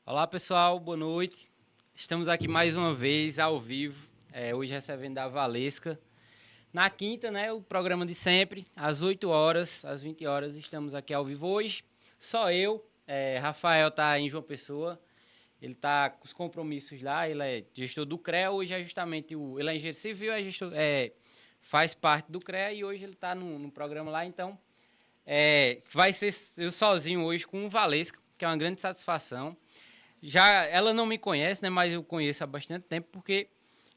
Olá pessoal, boa noite. Estamos aqui mais uma vez ao vivo, hoje recebendo a Valesca. Na quinta, né, o programa de sempre, às 8 horas, às 20 horas, estamos aqui ao vivo hoje. Só eu, Rafael está em João Pessoa, ele está com os compromissos lá, ele é gestor do CREA, hoje é justamente ele é engenheiro civil, faz parte do CREA e hoje ele está no programa lá, então vai ser eu sozinho hoje com o Valesca, que é uma grande satisfação. Já ela não me conhece, né, mas eu conheço há bastante tempo, porque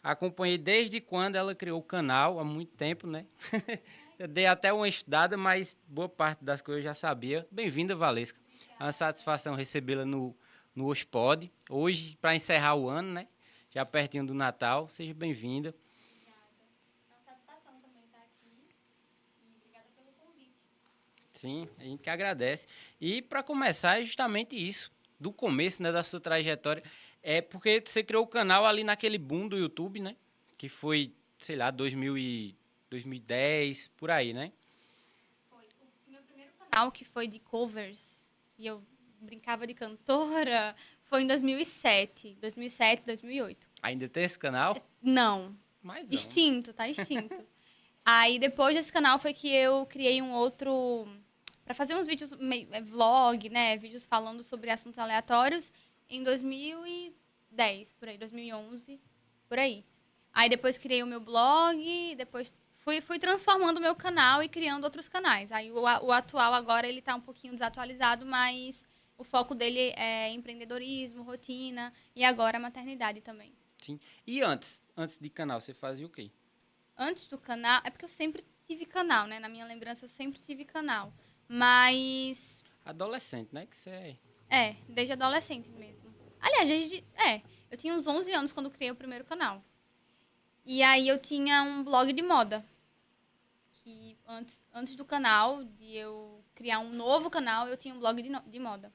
acompanhei desde quando ela criou o canal, há muito tempo, né? Eu dei até uma estudada, mas boa parte das coisas eu já sabia. Bem-vinda, Valesca. É uma satisfação recebê-la no Hospod. Hoje, para encerrar o ano, né? Já pertinho do Natal. Seja bem-vinda. Obrigada. É uma satisfação também estar aqui e obrigada pelo convite. Sim, a gente que agradece. E para começar, é justamente isso, do começo, né, da sua trajetória. É porque você criou o canal ali naquele boom do YouTube, né? Que foi, sei lá, 2010, por aí, né? Foi o meu primeiro canal que foi de covers, que eu brincava de cantora, foi em 2007, 2008. Ainda tem esse canal? Não, Mas não. extinto, tá extinto. Aí depois desse canal foi que eu criei um outro para fazer uns vídeos vlog, né, vídeos falando sobre assuntos aleatórios em 2010, por aí, 2011, por aí. Aí depois criei o meu blog, depois fui transformando o meu canal e criando outros canais. Aí o atual agora ele tá um pouquinho desatualizado, mas o foco dele é empreendedorismo, rotina e agora maternidade também. Sim. E antes de canal, você fazia o quê? Antes do canal, é porque eu sempre tive canal, né? Na minha lembrança eu sempre tive canal. Mas Adolescente, né? Que você é. desde adolescente mesmo. Aliás, eu tinha uns 11 anos quando criei o primeiro canal. E aí eu tinha um blog de moda. Que antes do canal, de eu criar um novo canal, eu tinha um blog de moda.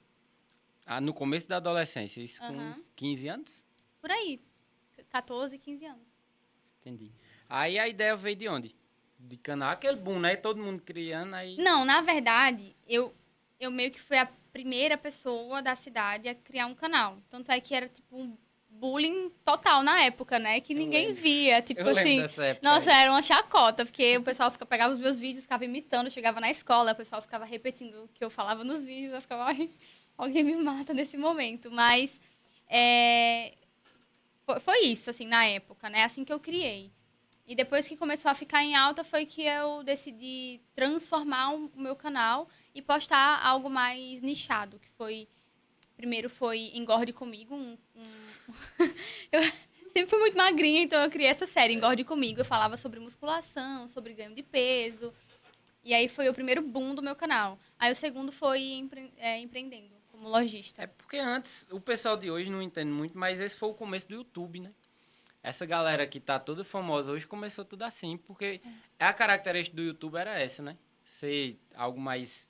Ah, no começo da adolescência, isso com Aham. 15 anos? Por aí. 14, 15 anos. Entendi. Aí a ideia veio de onde? De canal, aquele boom, né? Todo mundo criando, aí... Não, na verdade, eu meio que fui a primeira pessoa da cidade a criar um canal. Tanto é que era tipo um bullying total na época, né? Que Eu ninguém lembro. via. Tipo Eu lembro assim, dessa época nossa, aí. era uma chacota, porque o pessoal pegava os meus vídeos, ficava imitando, chegava na escola, o pessoal ficava repetindo o que eu falava nos vídeos, eu ficava, ai, alguém me mata nesse momento. Mas é, foi isso, assim, na época, né? Assim que eu criei. E depois que começou a ficar em alta foi que eu decidi transformar o meu canal e postar algo mais nichado, que foi primeiro foi Engorde Comigo, eu sempre fui muito magrinha, então eu criei essa série Engorde Comigo, eu falava sobre musculação, sobre ganho de peso. E aí foi o primeiro boom do meu canal. Aí o segundo foi empreendendo como É lojista. porque antes, o pessoal de hoje não entende muito, mas esse foi o começo do YouTube, né? Essa galera que tá toda famosa hoje começou tudo assim, porque a característica do YouTube era essa, né? Ser algo mais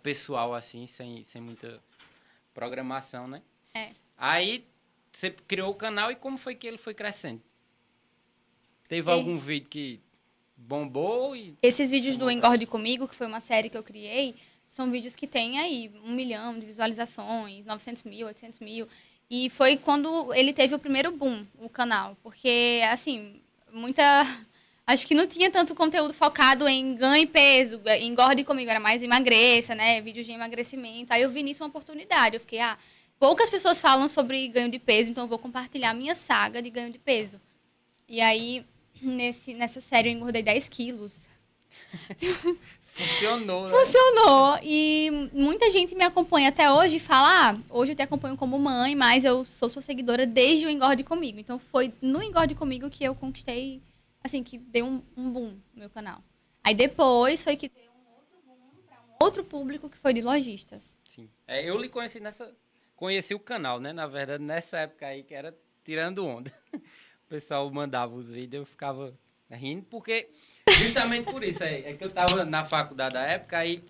pessoal, assim, sem muita programação, né? É. Aí você criou o canal e como foi que ele foi crescendo? Teve E algum vídeo que bombou e esses vídeos do chamou pra... Engorde Comigo, que foi uma série que eu criei, são vídeos que tem aí 1 milhão de visualizações, 900 mil, 800 mil. E foi quando ele teve o primeiro boom, o canal. Porque, assim, muita. Acho que não tinha tanto conteúdo focado em ganhe peso, engorde comigo, era mais emagreça, né? Vídeos de emagrecimento. Aí eu vi nisso uma oportunidade. Eu fiquei, poucas pessoas falam sobre ganho de peso, então eu vou compartilhar minha saga de ganho de peso. E aí, nessa série, eu engordei 10 quilos. Funcionou, né? Funcionou. E muita gente me acompanha até hoje e fala: hoje eu te acompanho como mãe, mas eu sou sua seguidora desde o Engorde Comigo. Então foi no Engorde Comigo que eu conquistei, assim, que deu um boom no meu canal. Aí depois foi que deu um outro boom para um outro público que foi de lojistas. Sim. Eu lhe conheci nessa... Conheci o canal, né? Na verdade, nessa época aí, que era tirando onda. O pessoal mandava os vídeos, eu ficava rindo, porque... Justamente por isso, é que eu tava na faculdade da época, aí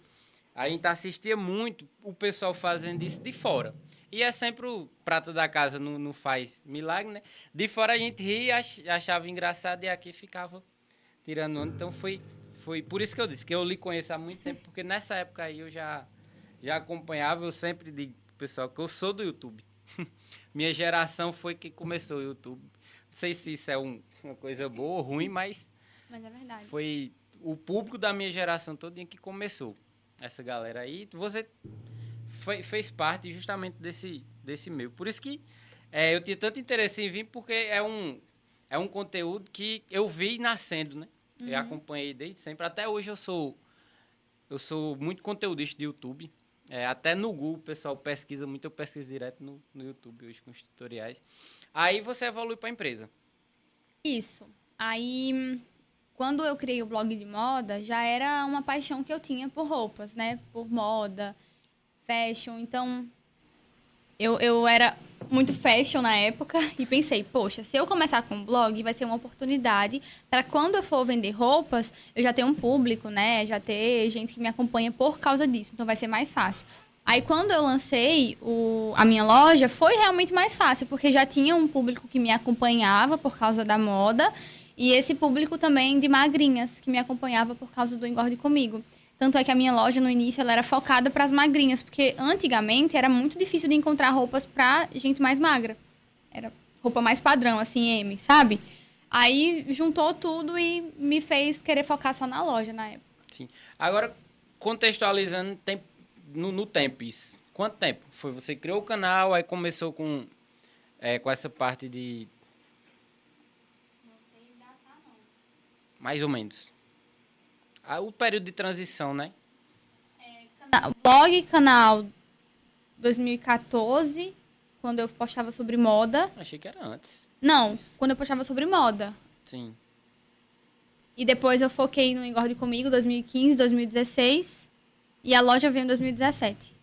a gente assistia muito o pessoal fazendo isso de fora. E é sempre o prata da casa não faz milagre, né? De fora a gente ria, achava engraçado e aqui ficava tirando onda. Então foi por isso que eu disse que eu lhe conheço há muito tempo, porque nessa época aí eu já acompanhava, eu sempre digo pro pessoal que eu sou do YouTube. minha geração foi que começou o YouTube. Não sei se isso é uma coisa boa ou ruim, mas é verdade. foi o público da minha geração todinha que começou. Essa galera aí, você fez parte justamente desse meio. Por isso que eu tinha tanto interesse em vir, porque é um conteúdo que eu vi nascendo, né? Eu acompanhei desde sempre. Até hoje eu sou muito conteudista de YouTube. Até no Google o pessoal pesquisa muito, eu pesquiso direto no YouTube hoje com os tutoriais. Aí você evolui para a empresa. Isso. Aí, quando eu criei o blog de moda, já era uma paixão que eu tinha por roupas, né? Por moda, fashion. Então, eu era muito fashion na época e pensei, poxa, se eu começar com um blog, vai ser uma oportunidade para quando eu for vender roupas, eu já ter um público, né? Já ter gente que me acompanha por causa disso. Então, vai ser mais fácil. Aí, quando eu lancei a minha loja, foi realmente mais fácil, porque já tinha um público que me acompanhava por causa da moda e esse público também de magrinhas, que me acompanhava por causa do Engorde Comigo. Tanto é que a minha loja, no início, ela era focada para as magrinhas, porque antigamente era muito difícil de encontrar roupas para gente mais magra. Era roupa mais padrão, assim, M, sabe? Aí juntou tudo e me fez querer focar só na loja na época. Sim. Agora, contextualizando no tempo isso. Quanto tempo? Foi você criou o canal, aí começou com essa parte de... Não sei datar, não. Mais ou menos. O período de transição, né? Blog, canal 2014, quando eu postava sobre moda. Achei que era antes. Não, quando eu postava sobre moda. Sim. E depois eu foquei no Engorde Comigo, 2015, 2016. E a loja veio em 2017.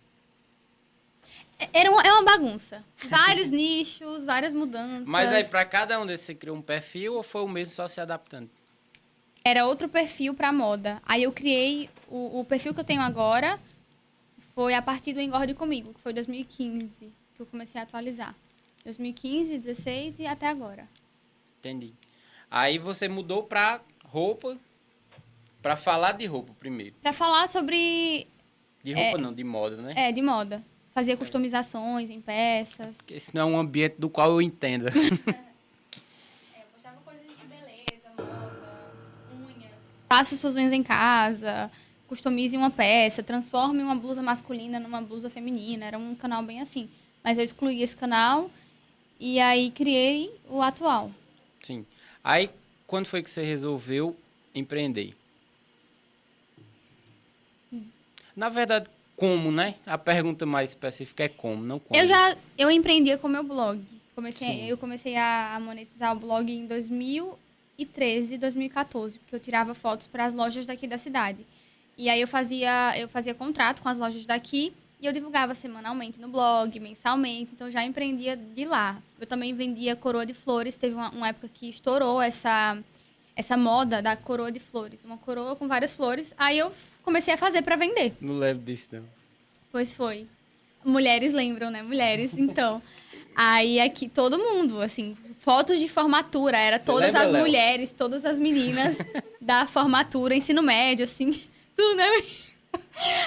É uma bagunça. Vários nichos, várias mudanças. Mas aí, para cada um desses, você criou um perfil ou foi o mesmo só se adaptando? Era outro perfil para moda. Aí eu criei o perfil que eu tenho agora, foi a partir do Engorde Comigo, que foi 2015, que eu comecei a atualizar. 2015, 16 e até agora. Entendi. Aí você mudou para roupa, para falar de roupa primeiro. Para falar sobre... De roupa não, de moda, né? de moda. Fazia customizações em peças. Porque esse não é um ambiente do qual eu entenda. Eu postava coisas de beleza, moda, unhas. Faça suas unhas em casa, customize uma peça, transforme uma blusa masculina numa blusa feminina. Era um canal bem assim. Mas eu excluí esse canal e aí criei o atual. Sim. Aí, quando foi que você resolveu empreender? Na verdade, como, né? A pergunta mais específica é como, não como. Eu empreendia com o meu blog. Sim. Eu comecei a monetizar o blog em 2013, 2014, porque eu tirava fotos para as lojas daqui da cidade. E aí eu fazia contrato com as lojas daqui e eu divulgava semanalmente no blog, mensalmente, então já empreendia de lá. Eu também vendia coroa de flores, teve uma época que estourou essa moda da coroa de flores, uma coroa com várias flores. Aí eu comecei a fazer para vender. Não lembro disso, não. Pois foi. Mulheres lembram, né? Mulheres, então. Aí aqui, todo mundo, assim, fotos de formatura, era todas lembra, as Léo? mulheres, todas as meninas da formatura, ensino médio, assim, tudo, né?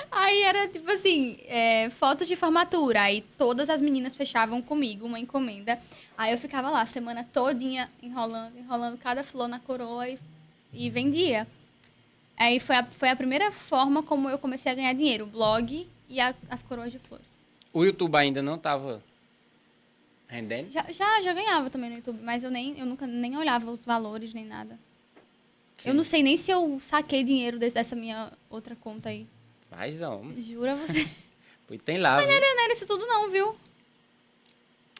Aí era tipo assim, fotos de formatura, aí todas as meninas fechavam comigo uma encomenda. Aí eu ficava lá a semana todinha enrolando cada flor na coroa e vendia. Aí foi a primeira forma como eu comecei a ganhar dinheiro, o blog e as coroas de flores. O YouTube ainda não estava rendendo? Já ganhava também no YouTube, mas eu nunca nem olhava os valores nem nada. Sim. Eu não sei nem se eu saquei dinheiro dessa minha outra conta aí. Mas não. Jura você? Pois tem lá. Mas não era isso tudo não, viu?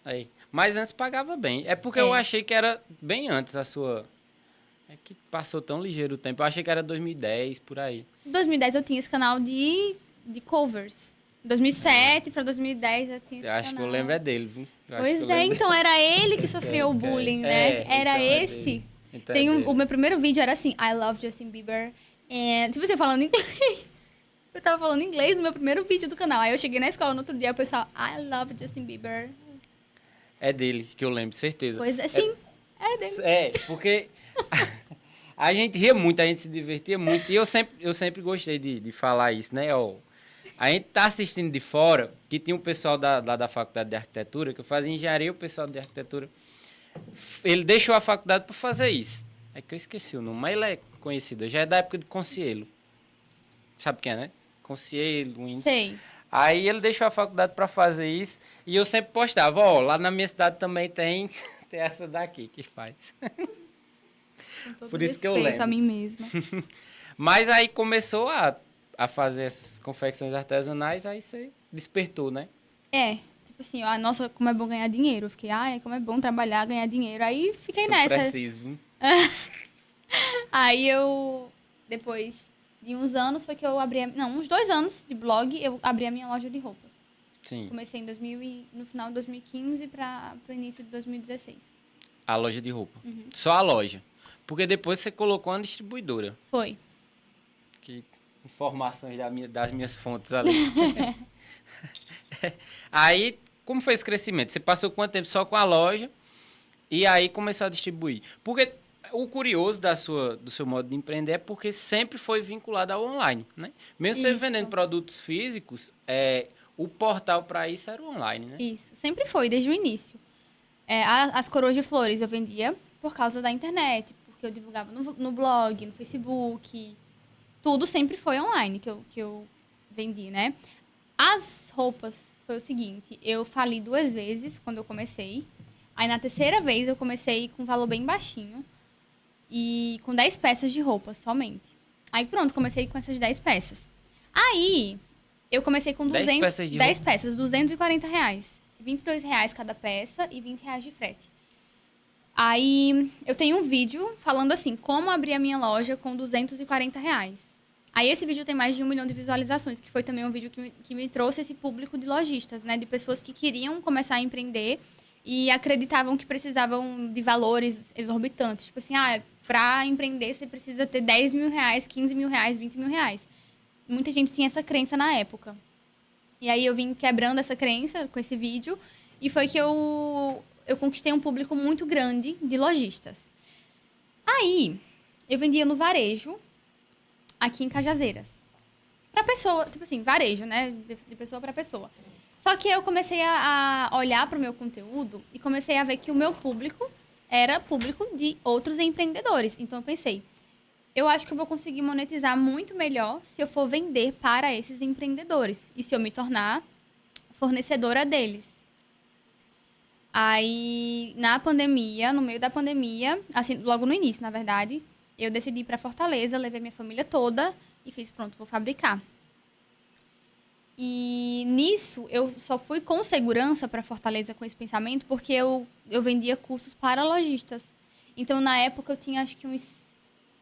Aí. Mas antes pagava bem. É porque eu achei que era bem antes a sua... É que passou tão ligeiro o tempo. Eu achei que era 2010, por aí. Em 2010 eu tinha esse canal de covers. 2007 para 2010 eu tinha esse Eu acho canal. que eu lembro dele, viu? Pois é, então era ele que sofreu o bullying, né? Era então é esse. dele. Então Tem é dele. o meu primeiro vídeo era assim, I love Justin Bieber. E, tipo, você falando inglês. Eu tava falando inglês no meu primeiro vídeo do canal. Aí eu cheguei na escola no outro dia, o pessoal, I love Justin Bieber. É dele que eu lembro, certeza. Pois é, sim. É dele. Porque a gente ria muito, a gente se divertia muito. E eu sempre gostei de falar isso, né? Ó, A gente tá assistindo de fora, que tinha um pessoal lá da faculdade de arquitetura, que eu fazia engenharia, o pessoal de arquitetura, ele deixou a faculdade para fazer isso. É que eu esqueci o nome, mas ele é conhecido, já é da época de Conselho. Sabe quem é, né? Conselho, Windows. Sei. Aí ele deixou a faculdade para fazer isso, e eu sempre postava, ó, lá na minha cidade também tem, tem essa daqui que faz. Com todo Por isso que eu respeito lembro. a mim mesma. Mas aí começou a fazer essas confecções artesanais, aí você despertou, né? Tipo assim, nossa, como é bom ganhar dinheiro. Eu fiquei, como é bom trabalhar, ganhar dinheiro. Aí fiquei Isso nessa. preciso, viu? Aí eu, depois de uns anos, foi que eu abri... Não, uns 2 anos de blog, eu abri a minha loja de roupas. Sim. Comecei no final de 2015 para o início de 2016. A loja de roupa. Só a loja. Porque depois você colocou uma distribuidora. Foi. Que informações das minhas fontes ali. Aí, como foi esse crescimento? Você passou quanto tempo só com a loja e aí começou a distribuir? Porque o curioso do seu modo de empreender é porque sempre foi vinculado ao online, né? Mesmo você Isso. vendendo produtos físicos, o portal para isso era o online, né? Isso. Sempre foi, desde o início. As coroas de flores eu vendia por causa da internet, porque eu divulgava no blog, no Facebook. Tudo sempre foi online que eu vendi, né? As roupas foi o seguinte, eu fali 2 vezes quando eu comecei. Aí na terceira vez eu comecei com um valor bem baixinho e com 10 peças de roupa somente. Aí pronto, comecei com essas 10 peças. Aí eu comecei com 10 peças de 10 roupa? peças, R$240. R$22 cada peça e R$20 de frete. Aí eu tenho um vídeo falando assim, como abrir a minha loja com R$240. Aí esse vídeo tem mais de 1 milhão de visualizações, que foi também um vídeo que me trouxe esse público de lojistas, né? De pessoas que queriam começar a empreender e acreditavam que precisavam de valores exorbitantes. Tipo assim, para empreender você precisa ter R$10 mil, R$15 mil, R$20 mil. Muita gente tinha essa crença na época. E aí eu vim quebrando essa crença com esse vídeo e foi que eu conquistei um público muito grande de lojistas. Aí eu vendia no varejo, aqui em Cajazeiras. Pra pessoa, tipo assim, varejo, né? De pessoa pra pessoa. Só que eu comecei a olhar pro meu conteúdo e comecei a ver que o meu público era público de outros empreendedores. Então eu pensei, eu acho que eu vou conseguir monetizar muito melhor se eu for vender para esses empreendedores. E se eu me tornar fornecedora deles. Aí, na pandemia, no meio da pandemia, assim, logo no início, na verdade, eu decidi ir para Fortaleza, levei minha família toda e fiz, pronto, vou fabricar. E nisso, eu só fui com segurança para Fortaleza com esse pensamento, porque eu vendia cursos para lojistas. Então, na época, eu tinha acho que uns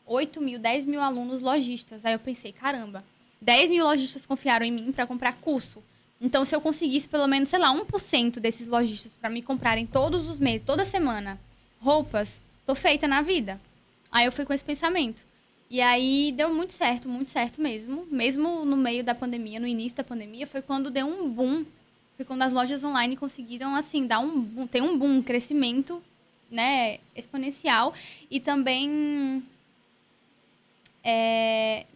8 mil, 10 mil alunos lojistas. Aí eu pensei, caramba, 10 mil lojistas confiaram em mim para comprar curso. Então, se eu conseguisse pelo menos, sei lá, 1% desses lojistas para me comprarem todos os meses, toda semana, roupas, tô feita na vida. Aí eu fui com esse pensamento. E aí deu muito certo mesmo. Mesmo no meio da pandemia, no início da pandemia, foi quando deu um boom. Foi quando as lojas online conseguiram, assim, dar um boom, ter um boom, um crescimento, né, exponencial. E também,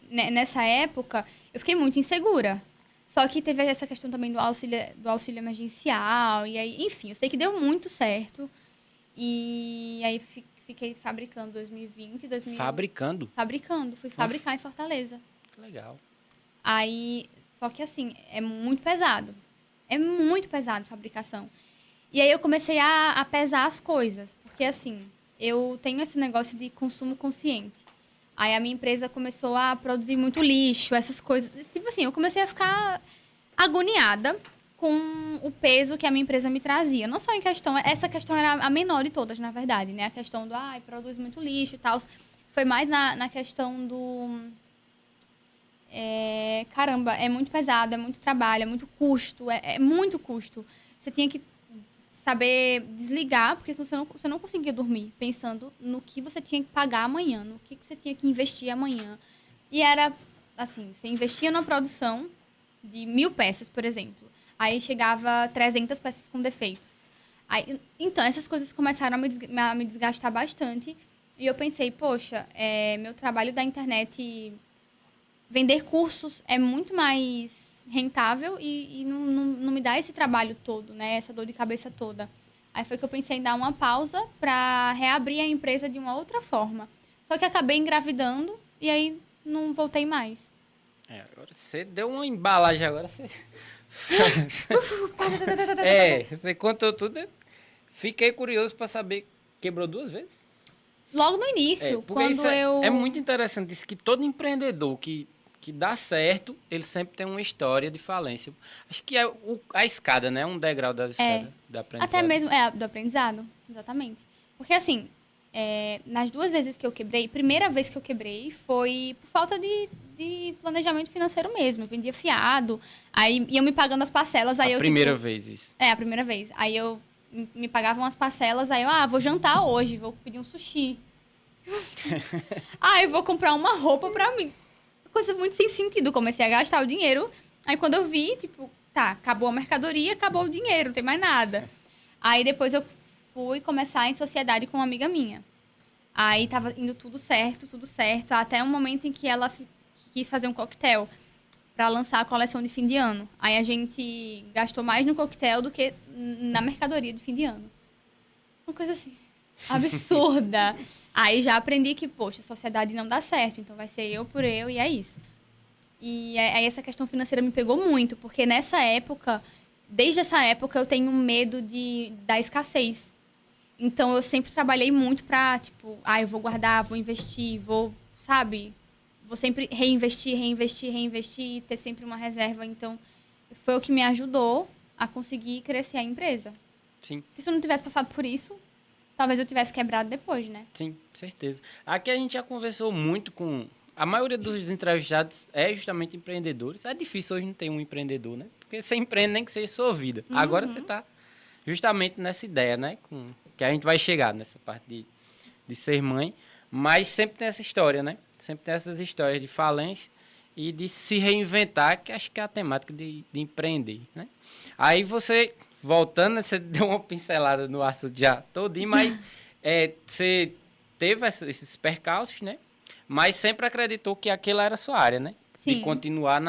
nessa época, eu fiquei muito insegura. Só que teve essa questão também do auxílio emergencial. E aí, enfim, eu sei que deu muito certo. E aí fiquei fabricando 2020, Fabricando? Fabricando. Fui fabricar em Fortaleza. Que legal. Aí, só que assim, é muito pesado. É muito pesado a fabricação. E aí eu comecei a pesar as coisas. Porque assim, eu tenho esse negócio de consumo consciente. Aí a minha empresa começou a produzir muito lixo, essas coisas. Tipo assim, eu comecei a ficar agoniada com o peso que a minha empresa me trazia. Não só em questão... Essa questão era a menor de todas, na verdade, né? A questão do, produz muito lixo e tal. Foi mais na questão do... caramba, é muito pesado, é muito trabalho, é muito custo. É muito custo. Você tinha que saber desligar, porque senão você não conseguia dormir, pensando no que você tinha que pagar amanhã, no que você tinha que investir amanhã. E era, assim, você investia numa produção de 1.000 peças, por exemplo. Aí chegava 300 peças com defeitos. Aí, então, essas coisas começaram a me desgastar bastante. E eu pensei, poxa, meu trabalho da internet, vender cursos é muito mais rentável e não me dá esse trabalho todo, né? Essa dor de cabeça toda. Aí foi que eu pensei em dar uma pausa para reabrir a empresa de uma outra forma. Só que acabei engravidando e aí não voltei mais. Agora você deu uma embalagem agora. Você... você contou tudo. Fiquei curioso para saber. Quebrou 2 vezes? Logo no início, quando isso é muito interessante isso, que todo empreendedor que dá certo, ele sempre tem uma história de falência. Acho que é a escada, né? Um degrau da escada da aprendizado. Até mesmo, do aprendizado, exatamente. Porque assim, nas 2 vezes que eu quebrei, primeira vez que eu quebrei foi por falta de planejamento financeiro mesmo. Eu vendia fiado, aí iam me pagando as parcelas, aí a eu... primeira vez isso. A primeira vez. Aí eu me pagavam as parcelas, aí eu, vou jantar hoje, vou pedir um sushi. Eu vou comprar uma roupa pra mim. Coisa muito sem sentido. Comecei a gastar o dinheiro. Aí quando eu vi, tipo, tá, acabou a mercadoria, acabou o dinheiro, não tem mais nada. Aí depois eu fui começar em sociedade com uma amiga minha. Aí tava indo tudo certo, até um momento em que ela quis fazer um coquetel para lançar a coleção de fim de ano. Aí a gente gastou mais no coquetel do que na mercadoria de fim de ano. Uma coisa assim, absurda. Aí já aprendi que, poxa, sociedade não dá certo, então vai ser eu por eu e é isso. E aí essa questão financeira me pegou muito, porque desde essa época eu tenho medo da escassez. Então eu sempre trabalhei muito pra, tipo, eu vou guardar, vou investir, sabe? Vou sempre reinvestir, ter sempre uma reserva. Então, foi o que me ajudou a conseguir crescer a empresa. Sim. Porque se eu não tivesse passado por isso, talvez eu tivesse quebrado depois, né? Sim, certeza. Aqui a gente já conversou muito com... A maioria dos entrevistados é justamente empreendedores. É difícil hoje não ter um empreendedor, né? Porque você empreende nem que seja sua vida. Uhum. Agora você está justamente nessa ideia, né? Que a gente vai chegar nessa parte de ser mãe. Mas sempre tem essa história, né? Sempre tem essas histórias de falência e de se reinventar, que acho que é a temática de empreender, né? Aí você, voltando, você deu uma pincelada no assunto já todinho, mas você teve esses percalços, né? Mas sempre acreditou que aquela era a sua área, né? Sim. De continuar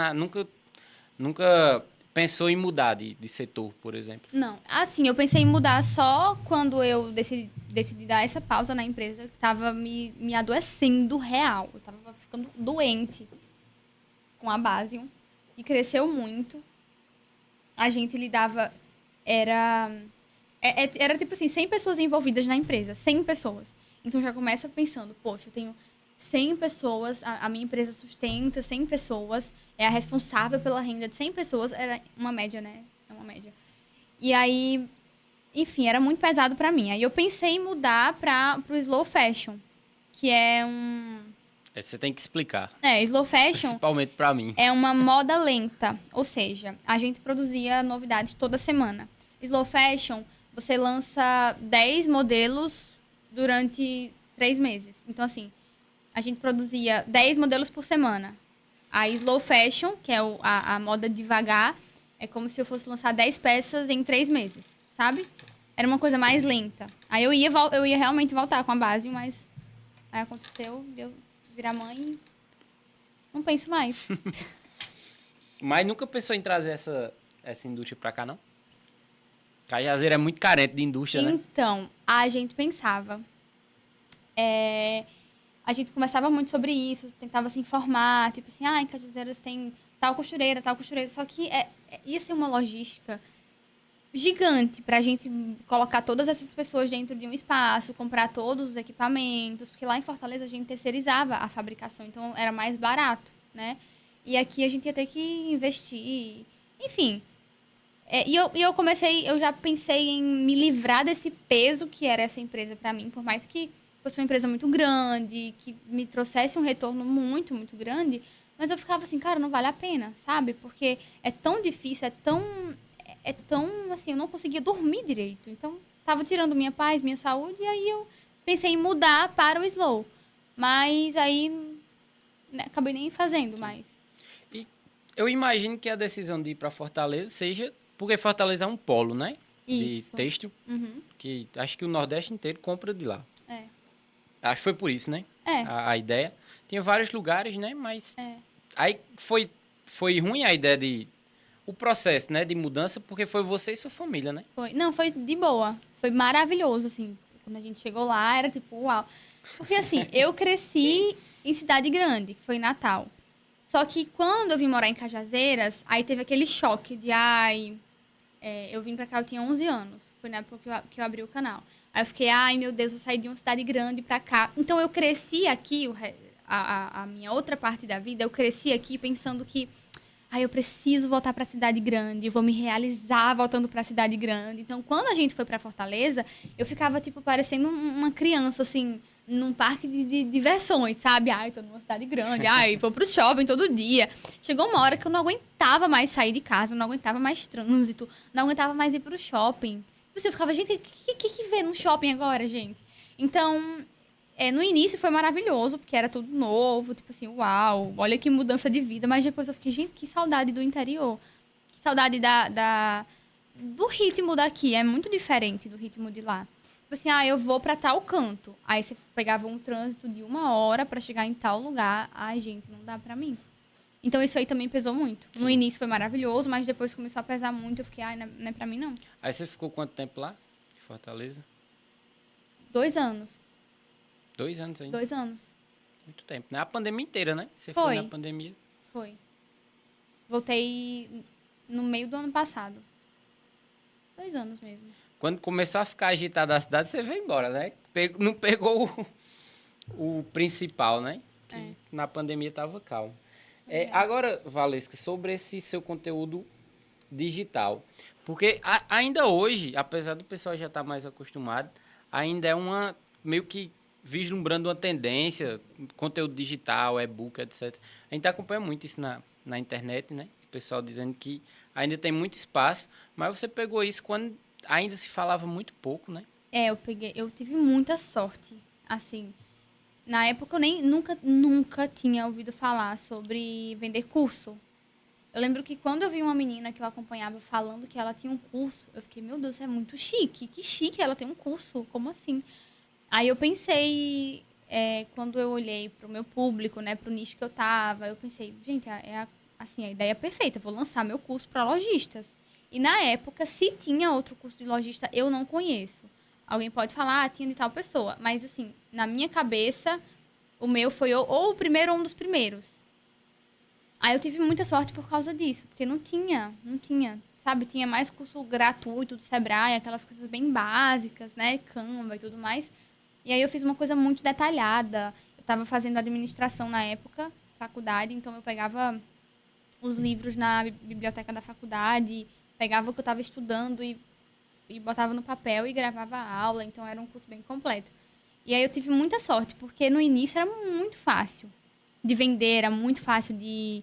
nunca pensou em mudar de setor, por exemplo? Não. Assim, eu pensei em mudar só quando eu decidi dar essa pausa na empresa, que estava me adoecendo real. Eu estava ficando doente com a Basium e cresceu muito. A gente lidava... Era tipo assim, 100 pessoas envolvidas na empresa. 100 pessoas. Então já começa pensando, poxa, eu tenho 100 pessoas, a minha empresa sustenta 100 pessoas, é a responsável pela renda de 100 pessoas, era uma média, né? É uma média. E aí, enfim, era muito pesado pra mim. Aí eu pensei em mudar pro Slow Fashion, que é Você tem que explicar. Slow Fashion... Principalmente pra mim. É uma moda lenta, ou seja, a gente produzia novidades toda semana. Slow Fashion, você lança 10 modelos durante 3 meses. Então, assim, a gente produzia 10 modelos por semana. A Slow Fashion, que é a moda devagar, é como se eu fosse lançar 10 peças em 3 meses, sabe? Era uma coisa mais lenta. Aí eu ia realmente voltar com a base, mas aí aconteceu, eu virar mãe e não penso mais. Mas nunca pensou em trazer essa indústria pra cá, não? Cajazeiras é muito carente de indústria, né? Então, a gente pensava. A gente conversava muito sobre isso, tentava se informar, tipo assim, em Cajazeiras tem tal costureira. Só que ia ser uma logística gigante pra gente colocar todas essas pessoas dentro de um espaço, comprar todos os equipamentos, porque lá em Fortaleza a gente terceirizava a fabricação, então era mais barato, né? E aqui a gente ia ter que investir, enfim. Eu já pensei em me livrar desse peso que era essa empresa pra mim, por mais que fosse uma empresa muito grande, que me trouxesse um retorno muito, muito grande, mas eu ficava assim, cara, não vale a pena, sabe? Porque é tão difícil, é tão, assim, eu não conseguia dormir direito. Então, tava tirando minha paz, minha saúde, e aí eu pensei em mudar para o Slow. Mas aí, né, acabei nem fazendo mais. E eu imagino que a decisão de ir para Fortaleza seja porque Fortaleza é um polo, né? Isso. De têxtil, que acho que o Nordeste inteiro compra de lá. É. Acho que foi por isso, né? É. A ideia. Tinha vários lugares, né? Mas É. aí foi ruim a ideia de o processo, né, de mudança, porque foi você e sua família, né? Foi. Não, foi de boa. Foi maravilhoso, assim. Quando a gente chegou lá, era tipo, uau. Porque, assim, eu cresci em cidade grande, que foi em Natal. Só que quando eu vim morar em Cajazeiras, aí teve aquele choque de, eu vim pra cá, eu tinha 11 anos. Foi na época que eu abri o canal. Aí eu fiquei, ai, meu Deus, eu saí de uma cidade grande pra cá. Então eu cresci aqui, a minha outra parte da vida, eu cresci aqui pensando que, ai, eu preciso voltar pra cidade grande, eu vou me realizar voltando pra cidade grande. Então, quando a gente foi pra Fortaleza, eu ficava, tipo, parecendo uma criança, assim, num parque de diversões, sabe? Ai, tô numa cidade grande, ai, vou pro shopping todo dia. Chegou uma hora que eu não aguentava mais sair de casa, não aguentava mais trânsito, não aguentava mais ir pro shopping. Eu ficava, gente, o que vê no shopping agora, gente? Então, no início foi maravilhoso, porque era tudo novo, tipo assim, uau, olha que mudança de vida. Mas depois eu fiquei, gente, que saudade do interior. Que saudade do ritmo daqui. É muito diferente do ritmo de lá. Tipo assim, eu vou pra tal canto. Aí você pegava um trânsito de 1 hora pra chegar em tal lugar. Ai, gente, não dá pra mim. Então isso aí também pesou muito. No Sim. início foi maravilhoso, mas depois começou a pesar muito. Eu fiquei, ai, não é pra mim não. Aí você ficou quanto tempo lá, em Fortaleza? 2 anos. 2 anos ainda. 2 anos. Muito tempo, né? A pandemia inteira, né? Você Foi. foi na pandemia. Foi. Voltei no meio do ano passado. 2 anos mesmo. Quando começou a ficar agitada a cidade, você veio embora, né? Não pegou o principal, né? Que na pandemia tava calmo. Agora, Valesca, sobre esse seu conteúdo digital. Porque ainda hoje, apesar do pessoal já estar mais acostumado, ainda é meio que vislumbrando uma tendência, conteúdo digital, e-book, etc. A gente acompanha muito isso na internet, né? O pessoal dizendo que ainda tem muito espaço, mas você pegou isso quando ainda se falava muito pouco, né? Eu tive muita sorte. Assim, na época eu nem nunca tinha ouvido falar sobre vender curso. Eu lembro que quando eu vi uma menina que eu acompanhava falando que ela tinha um curso, eu fiquei, meu Deus, é muito chique. Que chique, ela tem um curso. Como assim? Aí eu pensei, quando eu olhei pro meu público, né, pro nicho que eu tava, eu pensei, gente, assim, a ideia é perfeita, vou lançar meu curso para lojistas. E na época, se tinha outro curso de lojista, eu não conheço. Alguém pode falar, tinha de tal pessoa, mas assim, na minha cabeça, o meu foi ou o primeiro ou um dos primeiros. Aí eu tive muita sorte por causa disso, porque não tinha, sabe? Tinha mais curso gratuito do Sebrae, aquelas coisas bem básicas, né? Canva e tudo mais. E aí eu fiz uma coisa muito detalhada. Eu estava fazendo administração na época, faculdade, então eu pegava os livros na biblioteca da faculdade, pegava o que eu estava estudando e botava no papel e gravava a aula, então era um curso bem completo. E aí eu tive muita sorte, porque no início era muito fácil de vender, era muito fácil de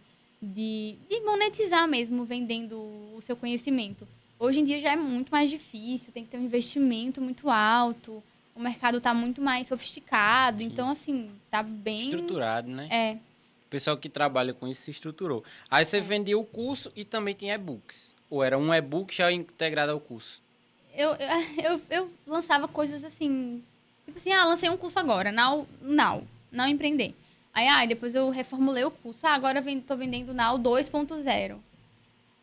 monetizar mesmo, vendendo o seu conhecimento. Hoje em dia já é muito mais difícil, tem que ter um investimento muito alto, o mercado está muito mais sofisticado, Sim. Então, assim, tá bem... Estruturado, né? É. O pessoal que trabalha com isso se estruturou. Aí você vendia o curso e também tinha e-books. Ou era um e-book já integrado ao curso? Eu lançava coisas assim, tipo assim, lancei um curso agora, não empreender. Aí, depois eu reformulei o curso. Agora eu tô vendendo Now 2.0.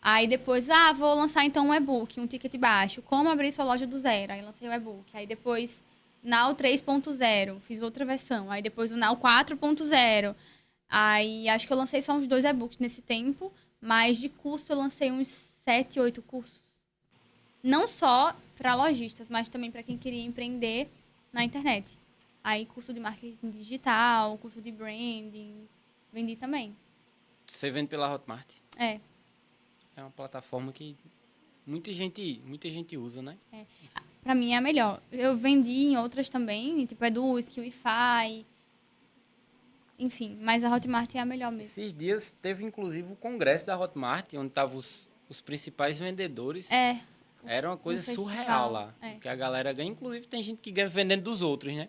Aí depois, vou lançar então um e-book, um ticket baixo. Como abrir sua loja do zero? Aí lancei o e-book. Aí depois, Now 3.0, fiz outra versão. Aí depois o Now 4.0. Aí acho que eu lancei só uns 2 e-books nesse tempo. Mas de curso eu lancei uns 7, 8 cursos. Não só para lojistas, mas também para quem queria empreender na internet. Aí curso de marketing digital, curso de branding, vendi também. Você vende pela Hotmart? É. É uma plataforma que muita gente usa, né? Pra mim é a melhor. Eu vendi em outras também, tipo Edu, Skillify, enfim, mas a Hotmart é a melhor mesmo. Esses dias teve inclusive o congresso da Hotmart, onde estavam os principais vendedores. Era uma coisa surreal lá. Que a galera ganha. Inclusive tem gente que ganha vendendo dos outros, né?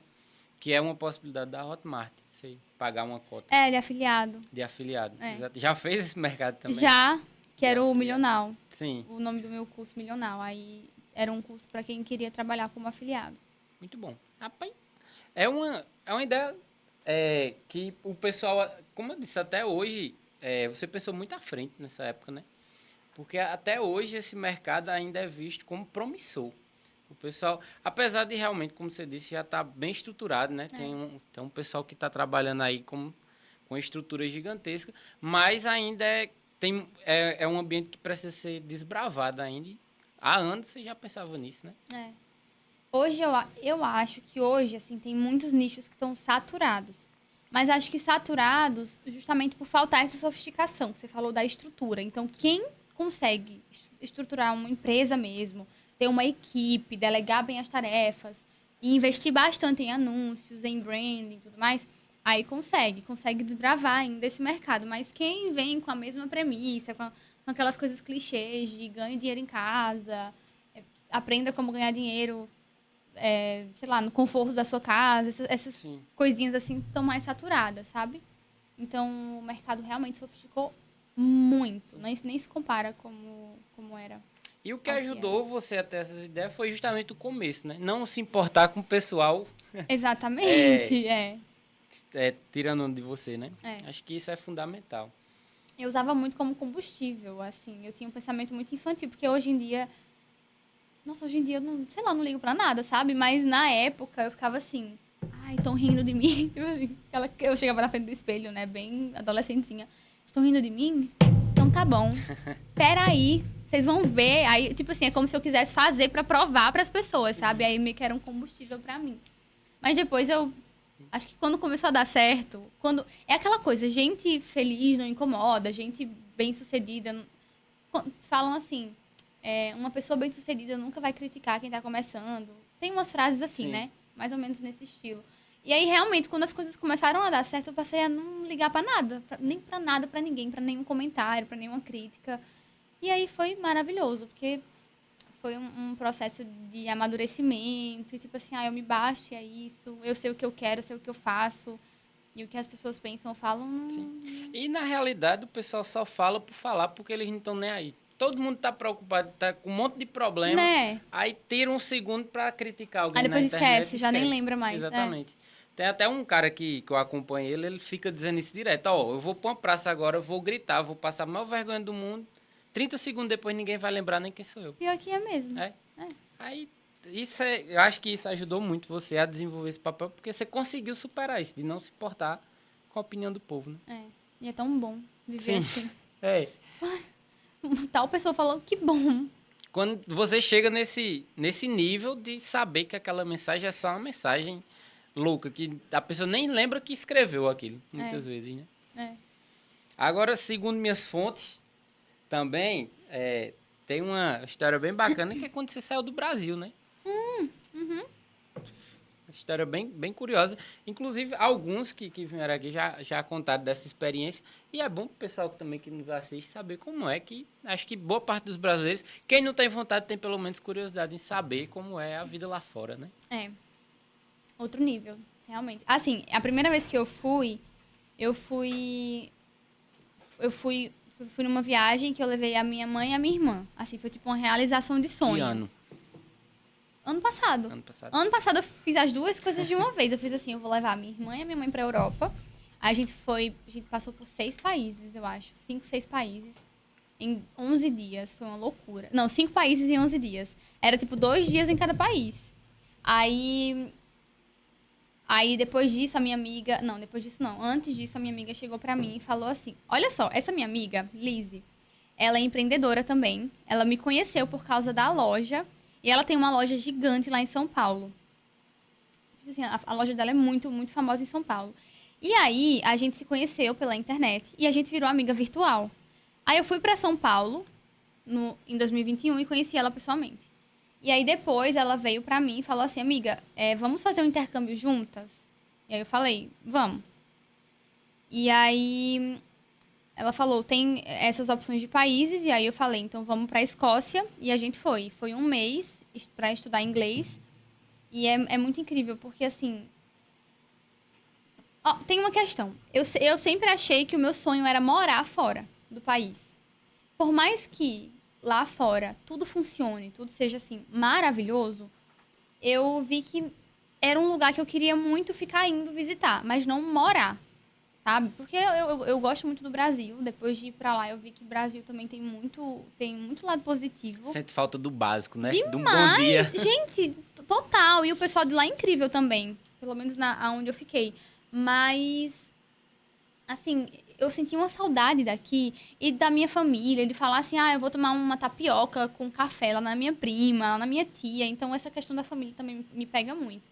Que é uma possibilidade da Hotmart. Você pagar uma cota. De afiliado. De afiliado. Exato. Já fez esse mercado também? Já, que era o Milional. Sim. O nome do meu curso, Milional. Aí era um curso para quem queria trabalhar como afiliado. Muito bom. Rapaz, é uma ideia que o pessoal, como eu disse, até hoje, você pensou muito à frente nessa época, né? Porque até hoje esse mercado ainda é visto como promissor. O pessoal, apesar de realmente, como você disse, já estar bem estruturado, né? Tem um pessoal que está trabalhando aí com estrutura gigantesca, mas ainda é um ambiente que precisa ser desbravado ainda. Há anos você já pensava nisso, né? É. Hoje eu acho que hoje assim tem muitos nichos que estão saturados. Mas acho que saturados justamente por faltar essa sofisticação. Você falou da estrutura. Então, quem consegue estruturar uma empresa mesmo, ter uma equipe, delegar bem as tarefas e investir bastante em anúncios, em branding e tudo mais, aí consegue desbravar ainda esse mercado. Mas quem vem com a mesma premissa, com aquelas coisas clichês de ganhe dinheiro em casa, aprenda como ganhar dinheiro, sei lá, no conforto da sua casa, essas coisinhas assim estão mais saturadas, sabe? Então, o mercado realmente sofisticou muito, nem se compara como era. E o que ajudou você a ter essas ideias foi justamente o começo, né? Não se importar com o pessoal. Exatamente, tirando de você, né? É. Acho que isso é fundamental. Eu usava muito como combustível, assim. Eu tinha um pensamento muito infantil, porque hoje em dia... Nossa, hoje em dia eu não, sei lá, não ligo pra nada, sabe? Mas na época eu ficava assim... Ai, estão rindo de mim. Eu chegava na frente do espelho, né? Bem adolescentezinha. Estão rindo de mim? Então tá bom. Peraí, vocês vão ver. Aí, tipo assim, é como se eu quisesse fazer pra provar pras pessoas, sabe? Aí meio que era um combustível pra mim. Mas depois eu... Acho que quando começou a dar certo... É aquela coisa, gente feliz não incomoda, gente bem-sucedida... Falam assim... uma pessoa bem-sucedida nunca vai criticar quem tá começando. Tem umas frases assim, né? Mais ou menos nesse estilo. E aí, realmente, quando as coisas começaram a dar certo, eu passei a não ligar pra nada. Nem pra nada, pra ninguém, pra nenhum comentário, pra nenhuma crítica. E aí foi maravilhoso, porque foi um processo de amadurecimento. E tipo assim, eu me basto, é isso. Eu sei o que eu quero, eu sei o que eu faço. E o que as pessoas pensam ou falam... Sim. E, na realidade, o pessoal só fala por falar, porque eles não estão nem aí. Todo mundo tá preocupado, tá com um monte de problema. Né? Aí tira um segundo para criticar alguém aí depois na internet. esquece, já nem lembra mais. Exatamente. Tem até um cara que eu acompanho ele fica dizendo isso direto. Eu vou pra uma praça agora, eu vou gritar, vou passar a maior vergonha do mundo. 30 segundos depois ninguém vai lembrar nem quem sou eu. Pior que é mesmo. Aí, eu acho que isso ajudou muito você a desenvolver esse papel, porque você conseguiu superar isso, de não se importar com a opinião do povo, né? E é tão bom viver assim. Tal pessoa falou, que bom. Quando você chega nesse nível de saber que aquela mensagem é só uma mensagem louca, que a pessoa nem lembra que escreveu aquilo, muitas vezes, né? Agora, segundo minhas fontes, também tem uma história bem bacana, que é quando você saiu do Brasil, né? História bem curiosa. Inclusive, alguns que vieram aqui já contaram dessa experiência. E é bom pro pessoal também que nos assiste saber como é que... Acho que boa parte dos brasileiros, quem não tem vontade, tem pelo menos curiosidade em saber como é a vida lá fora, né? Outro nível, realmente. Assim, a primeira vez que eu fui numa viagem que eu levei a minha mãe e a minha irmã. Assim, foi tipo uma realização de sonho. Que ano? Ano passado. Ano passado eu fiz as duas coisas de uma vez. Eu fiz assim, eu vou levar a minha irmã e a minha mãe pra Europa. Aí a gente passou por 6 países, eu acho. 5, 6 países. Em 11 dias. Foi uma loucura. Não, 5 países em 11 dias. Era tipo 2 dias em cada país. Aí depois disso, a minha amiga... Não, depois disso não. Antes disso, a minha amiga chegou pra mim e falou assim... Olha só, essa minha amiga, Lizzie, ela é empreendedora também. Ela me conheceu por causa da loja. E ela tem uma loja gigante lá em São Paulo. Tipo assim, a loja dela é muito, muito famosa em São Paulo. E aí, a gente se conheceu pela internet. E a gente virou amiga virtual. Aí eu fui pra São Paulo, em 2021, e conheci ela pessoalmente. E aí depois ela veio pra mim e falou assim, amiga, vamos fazer um intercâmbio juntas? E aí eu falei, vamos. E aí ela falou, tem essas opções de países, e aí eu falei, então vamos pra Escócia, e a gente foi. Foi um mês pra estudar inglês, e é muito incrível, porque assim... tem uma questão. Eu sempre achei que o meu sonho era morar fora do país. Por mais que lá fora tudo funcione, tudo seja assim maravilhoso, eu vi que era um lugar que eu queria muito ficar indo visitar, mas não morar, sabe? Porque eu gosto muito do Brasil. Depois de ir pra lá, eu vi que o Brasil também tem muito lado positivo. Sente falta do básico, né? De um bom Demais! dia. Gente, total. E o pessoal de lá é incrível também. Pelo menos aonde eu fiquei. Mas, assim, eu senti uma saudade daqui e da minha família, de falar assim, eu vou tomar uma tapioca com café lá na minha prima, lá na minha tia. Então, essa questão da família também me pega muito.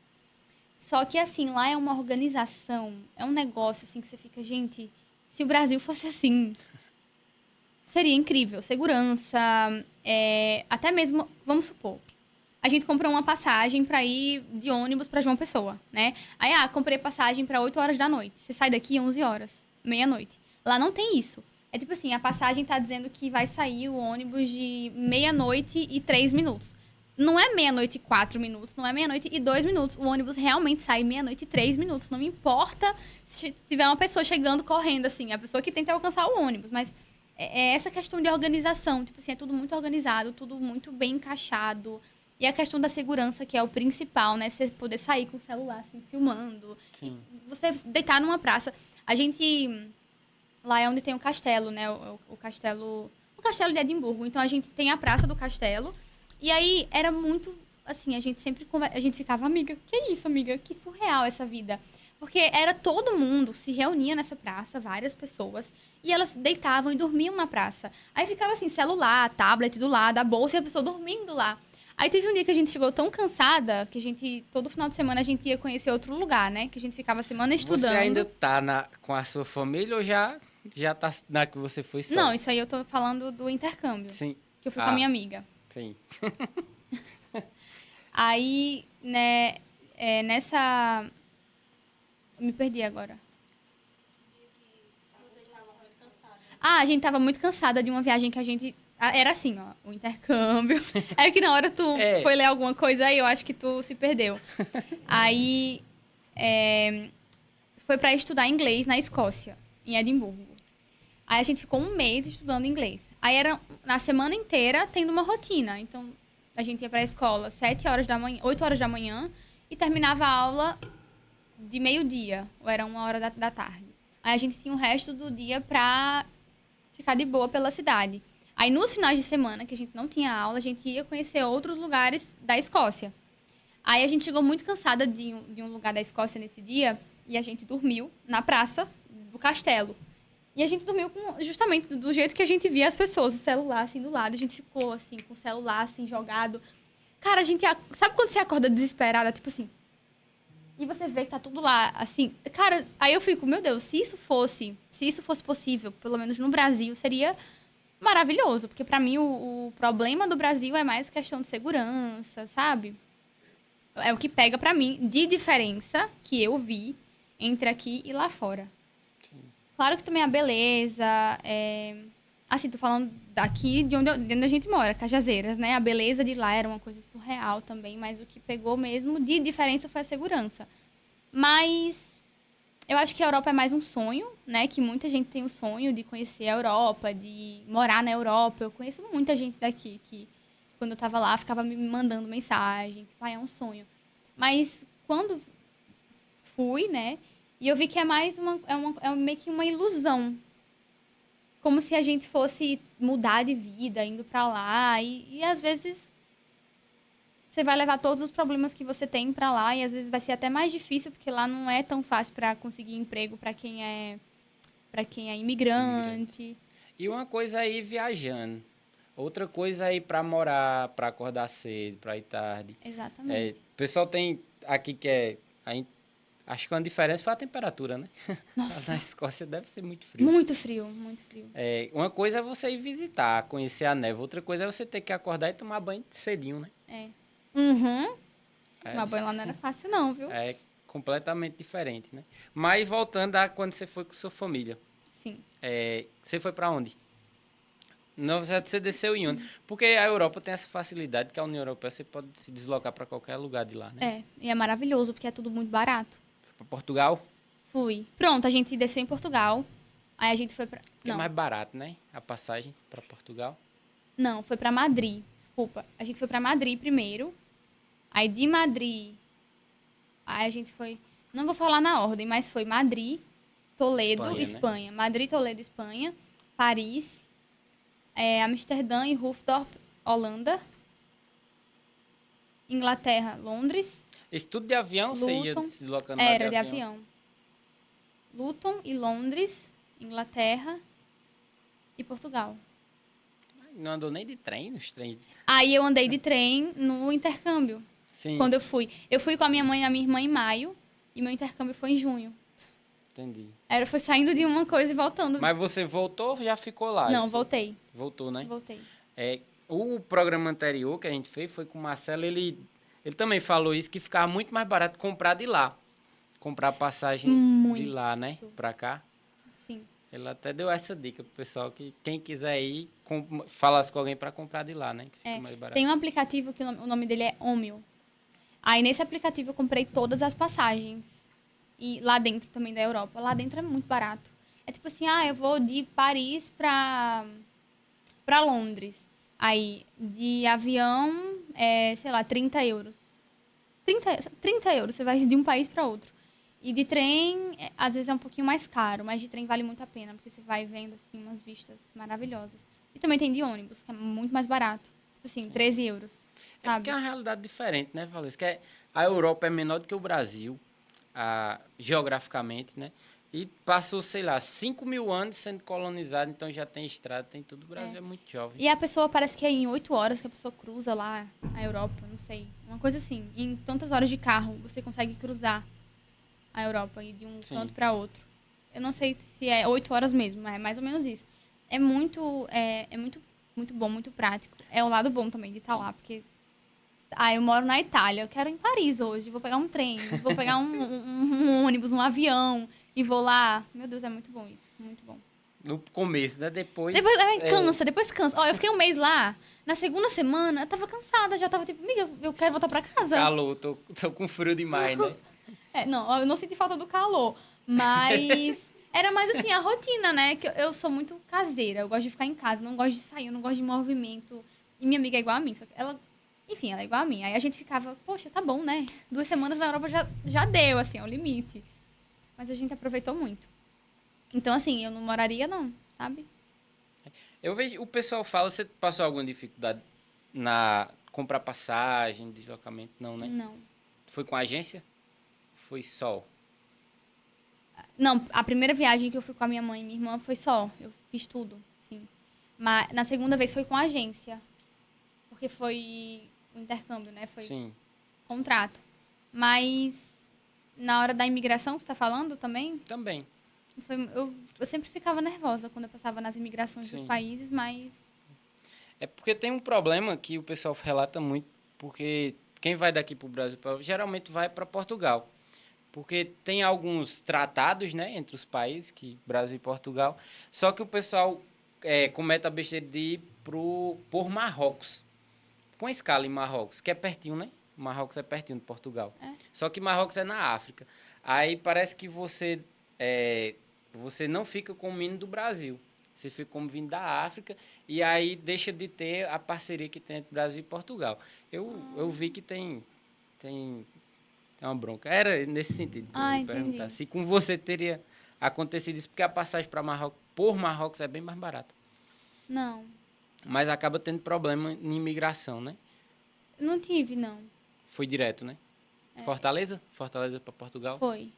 Só que, assim, lá é uma organização, é um negócio, assim, que você fica, gente, se o Brasil fosse assim, seria incrível. Segurança, até mesmo, vamos supor, a gente comprou uma passagem para ir de ônibus para João Pessoa, né? Aí, comprei passagem para 8 horas da noite. Você sai daqui 11 horas, meia-noite. Lá não tem isso. É tipo assim, a passagem tá dizendo que vai sair o ônibus de meia-noite e 3 minutos. Não é meia-noite e 4 minutos, não é meia-noite e 2 minutos. O ônibus realmente sai meia-noite e 3 minutos. Não me importa se tiver uma pessoa chegando correndo, assim, a pessoa que tenta alcançar o ônibus. Mas é essa questão de organização. Tipo assim, é tudo muito organizado, tudo muito bem encaixado. E a questão da segurança, que é o principal, né? Você poder sair com o celular, assim, filmando. Sim. Você deitar numa praça. A gente... Lá é onde tem o castelo, né? O castelo de Edimburgo. Então, a gente tem a praça do castelo. E aí, era muito... Assim, a gente sempre... A gente ficava, amiga, que é isso, amiga? Que surreal essa vida. Porque era todo mundo, se reunia nessa praça, várias pessoas. E elas deitavam e dormiam na praça. Aí ficava assim, celular, tablet do lado, a bolsa e a pessoa dormindo lá. Aí teve um dia que a gente chegou tão cansada que a gente, todo final de semana, a gente ia conhecer outro lugar, né? Que a gente ficava a semana estudando. Você ainda tá com a sua família ou já tá na que você foi só? Não, isso aí eu tô falando do intercâmbio. Sim. Que eu fui com a minha amiga. Sim. Aí, né, nessa... Me perdi agora. A gente tava muito cansada de uma viagem que a gente... Era assim, ó, o intercâmbio. É que na hora tu foi ler alguma coisa aí, eu acho que tu se perdeu. Aí, foi pra estudar inglês na Escócia, em Edimburgo. Aí a gente ficou um mês estudando inglês. Aí era na semana inteira tendo uma rotina. Então, a gente ia pra escola 7 horas da manhã, 8 horas da manhã e terminava a aula de meio-dia, ou era 1 hora da tarde. Aí a gente tinha o resto do dia pra ficar de boa pela cidade. Aí, nos finais de semana, que a gente não tinha aula, a gente ia conhecer outros lugares da Escócia. Aí, a gente chegou muito cansada de um lugar da Escócia nesse dia, e a gente dormiu na praça do castelo. E a gente dormiu justamente do jeito que a gente via as pessoas, o celular, assim, do lado. A gente ficou, assim, com o celular, assim, jogado. Cara, a gente... Sabe quando você acorda desesperada, tipo assim... E você vê que tá tudo lá, assim... Cara, aí eu fico, meu Deus, se isso fosse possível, pelo menos no Brasil, seria... maravilhoso, porque pra mim o problema do Brasil é mais questão de segurança, sabe? É o que pega pra mim de diferença que eu vi entre aqui e lá fora. Sim. Claro que também a beleza, assim, tô falando daqui de onde a gente mora, Cajazeiras, né? A beleza de lá era uma coisa surreal também, mas o que pegou mesmo de diferença foi a segurança. Mas eu acho que a Europa é mais um sonho, né? Que muita gente tem o sonho de conhecer a Europa, de morar na Europa. Eu conheço muita gente daqui que, quando eu tava lá, ficava me mandando mensagem. Tipo, é um sonho. Mas, quando fui, né? E eu vi que é mais meio que uma ilusão. Como se a gente fosse mudar de vida, indo pra lá. E às vezes... você vai levar todos os problemas que você tem pra lá e às vezes vai ser até mais difícil, porque lá não é tão fácil pra conseguir emprego pra quem é imigrante. E uma coisa aí viajando, outra coisa aí pra morar, pra acordar cedo, pra ir tarde. Exatamente. O pessoal tem aqui acho que uma diferença foi a temperatura, né? Nossa. Na Escócia deve ser muito frio. Muito frio, muito frio. Uma coisa é você ir visitar, conhecer a neve, outra coisa é você ter que acordar e tomar banho cedinho, né? Uhum. Tomar banho lá não era fácil não, viu? É completamente diferente, né? Mas voltando a quando você foi com sua família. Sim. Você foi pra onde? Não, você desceu em onde? Porque a Europa tem essa facilidade que a União Europeia você pode se deslocar pra qualquer lugar de lá, né? E é maravilhoso, porque é tudo muito barato. Foi pra Portugal? Fui. Pronto, a gente desceu em Portugal. Aí a gente foi pra... Que é mais barato, né? A passagem pra Portugal. Não, foi pra Madrid. Desculpa. A gente foi pra Madrid primeiro. Aí de Madrid... Aí a gente foi... Não vou falar na ordem, mas foi Madrid. Toledo, Espanha, né? Espanha. Madrid, Toledo, Espanha. Paris, Amsterdã e Hoofddorp, Holanda. Inglaterra, Londres. Esse tudo de avião, você ia Luton. se deslocando lá Era de avião. Luton e Londres, Inglaterra e Portugal. Não andou nem de trem nos trem. Aí eu andei de trem no intercâmbio. Sim, Quando eu fui. Eu fui com a minha mãe e a minha irmã em maio. E meu intercâmbio foi em junho. entendi. Foi saindo de uma coisa e voltando. Mas você voltou ou já ficou lá? Não, Isso- voltei. Voltou, né? Voltei. O programa anterior que a gente fez foi com o Marcelo, ele também falou isso, que ficava muito mais barato comprar de lá. Comprar passagem de Muito. lá, né? Pra cá. Sim. Ele até deu essa dica pro pessoal que quem quiser ir, falasse com alguém pra comprar de lá, né? Que fica mais barato. Tem um aplicativo que o nome dele é Omio. Aí nesse aplicativo eu comprei todas as passagens. E lá dentro também da Europa. Lá dentro é muito barato. É tipo assim, eu vou de Paris pra Londres. Aí, de avião, sei lá, 30 euros. 30 euros, você vai de um país pra outro. E de trem, às vezes é um pouquinho mais caro, mas de trem vale muito a pena, porque você vai vendo, assim, umas vistas maravilhosas. E também tem de ônibus, que é muito mais barato. Tipo assim, 13 euros, É sabe? porque é uma realidade diferente, né, Valência? Que a Europa é menor do que o Brasil, geograficamente, né? E passou, sei lá, 5.000 anos sendo colonizado, então já tem estrada, tem tudo. O Brasil é muito jovem. E a pessoa parece que é em 8 horas que a pessoa cruza lá a Europa, não sei. Uma coisa assim. Em tantas horas de carro você consegue cruzar a Europa e de um Sim. canto para outro. Eu não sei se é 8 horas mesmo, mas é mais ou menos isso. É muito muito bom, muito prático. É o lado bom também de estar lá, porque eu moro na Itália, eu quero ir em Paris hoje, vou pegar um trem, vou pegar um ônibus, um avião e vou lá. Meu Deus, é muito bom isso, muito bom. No começo, né? Depois Depois cansa. Ó, eu fiquei um mês lá, na segunda semana, eu tava cansada, já tava tipo, amiga, eu quero voltar pra casa. calor, tô com frio demais, né? Não, eu não senti falta do calor, mas era mais assim, a rotina, né? Que eu sou muito caseira, eu gosto de ficar em casa, não gosto de sair, eu não gosto de movimento. E minha amiga é igual a mim, só que ela é igual a mim. Aí a gente ficava, poxa, tá bom, né? 2 semanas na Europa já deu, assim, é o limite. Mas a gente aproveitou muito. Então, assim, eu não moraria, não, sabe? Eu vejo, o pessoal fala, você passou alguma dificuldade na comprar passagem, deslocamento? Não, né? Não. Foi com a agência? Foi só? Não, a primeira viagem que eu fui com a minha mãe e minha irmã foi só. Eu fiz tudo, sim. Mas na segunda vez foi com a agência. Porque foi o intercâmbio, né? Foi Sim. contrato. Mas na hora da imigração, você tá falando também? Também. Eu sempre ficava nervosa quando eu passava nas imigrações dos Sim. países, mas... É porque tem um problema que o pessoal relata muito, porque quem vai daqui para o Brasil geralmente vai para Portugal. Porque tem alguns tratados, né, entre os países, que Brasil e Portugal, só que o pessoal comete a besteira de ir por Marrocos, com escala em Marrocos, que é pertinho, né? Marrocos é pertinho de Portugal. É. Só que Marrocos é na África. Aí parece que você não fica como vindo do Brasil. Você fica como vindo da África e aí deixa de ter a parceria que tem entre Brasil e Portugal. Eu vi que tem uma bronca. Era nesse sentido que eu ia perguntar. Entendi. Se com você teria acontecido isso, porque a passagem para Marrocos, por Marrocos é bem mais barata. Não, Mas acaba tendo problema em imigração, né? não tive, não. Foi direto, né? Fortaleza? Fortaleza para Portugal? Foi.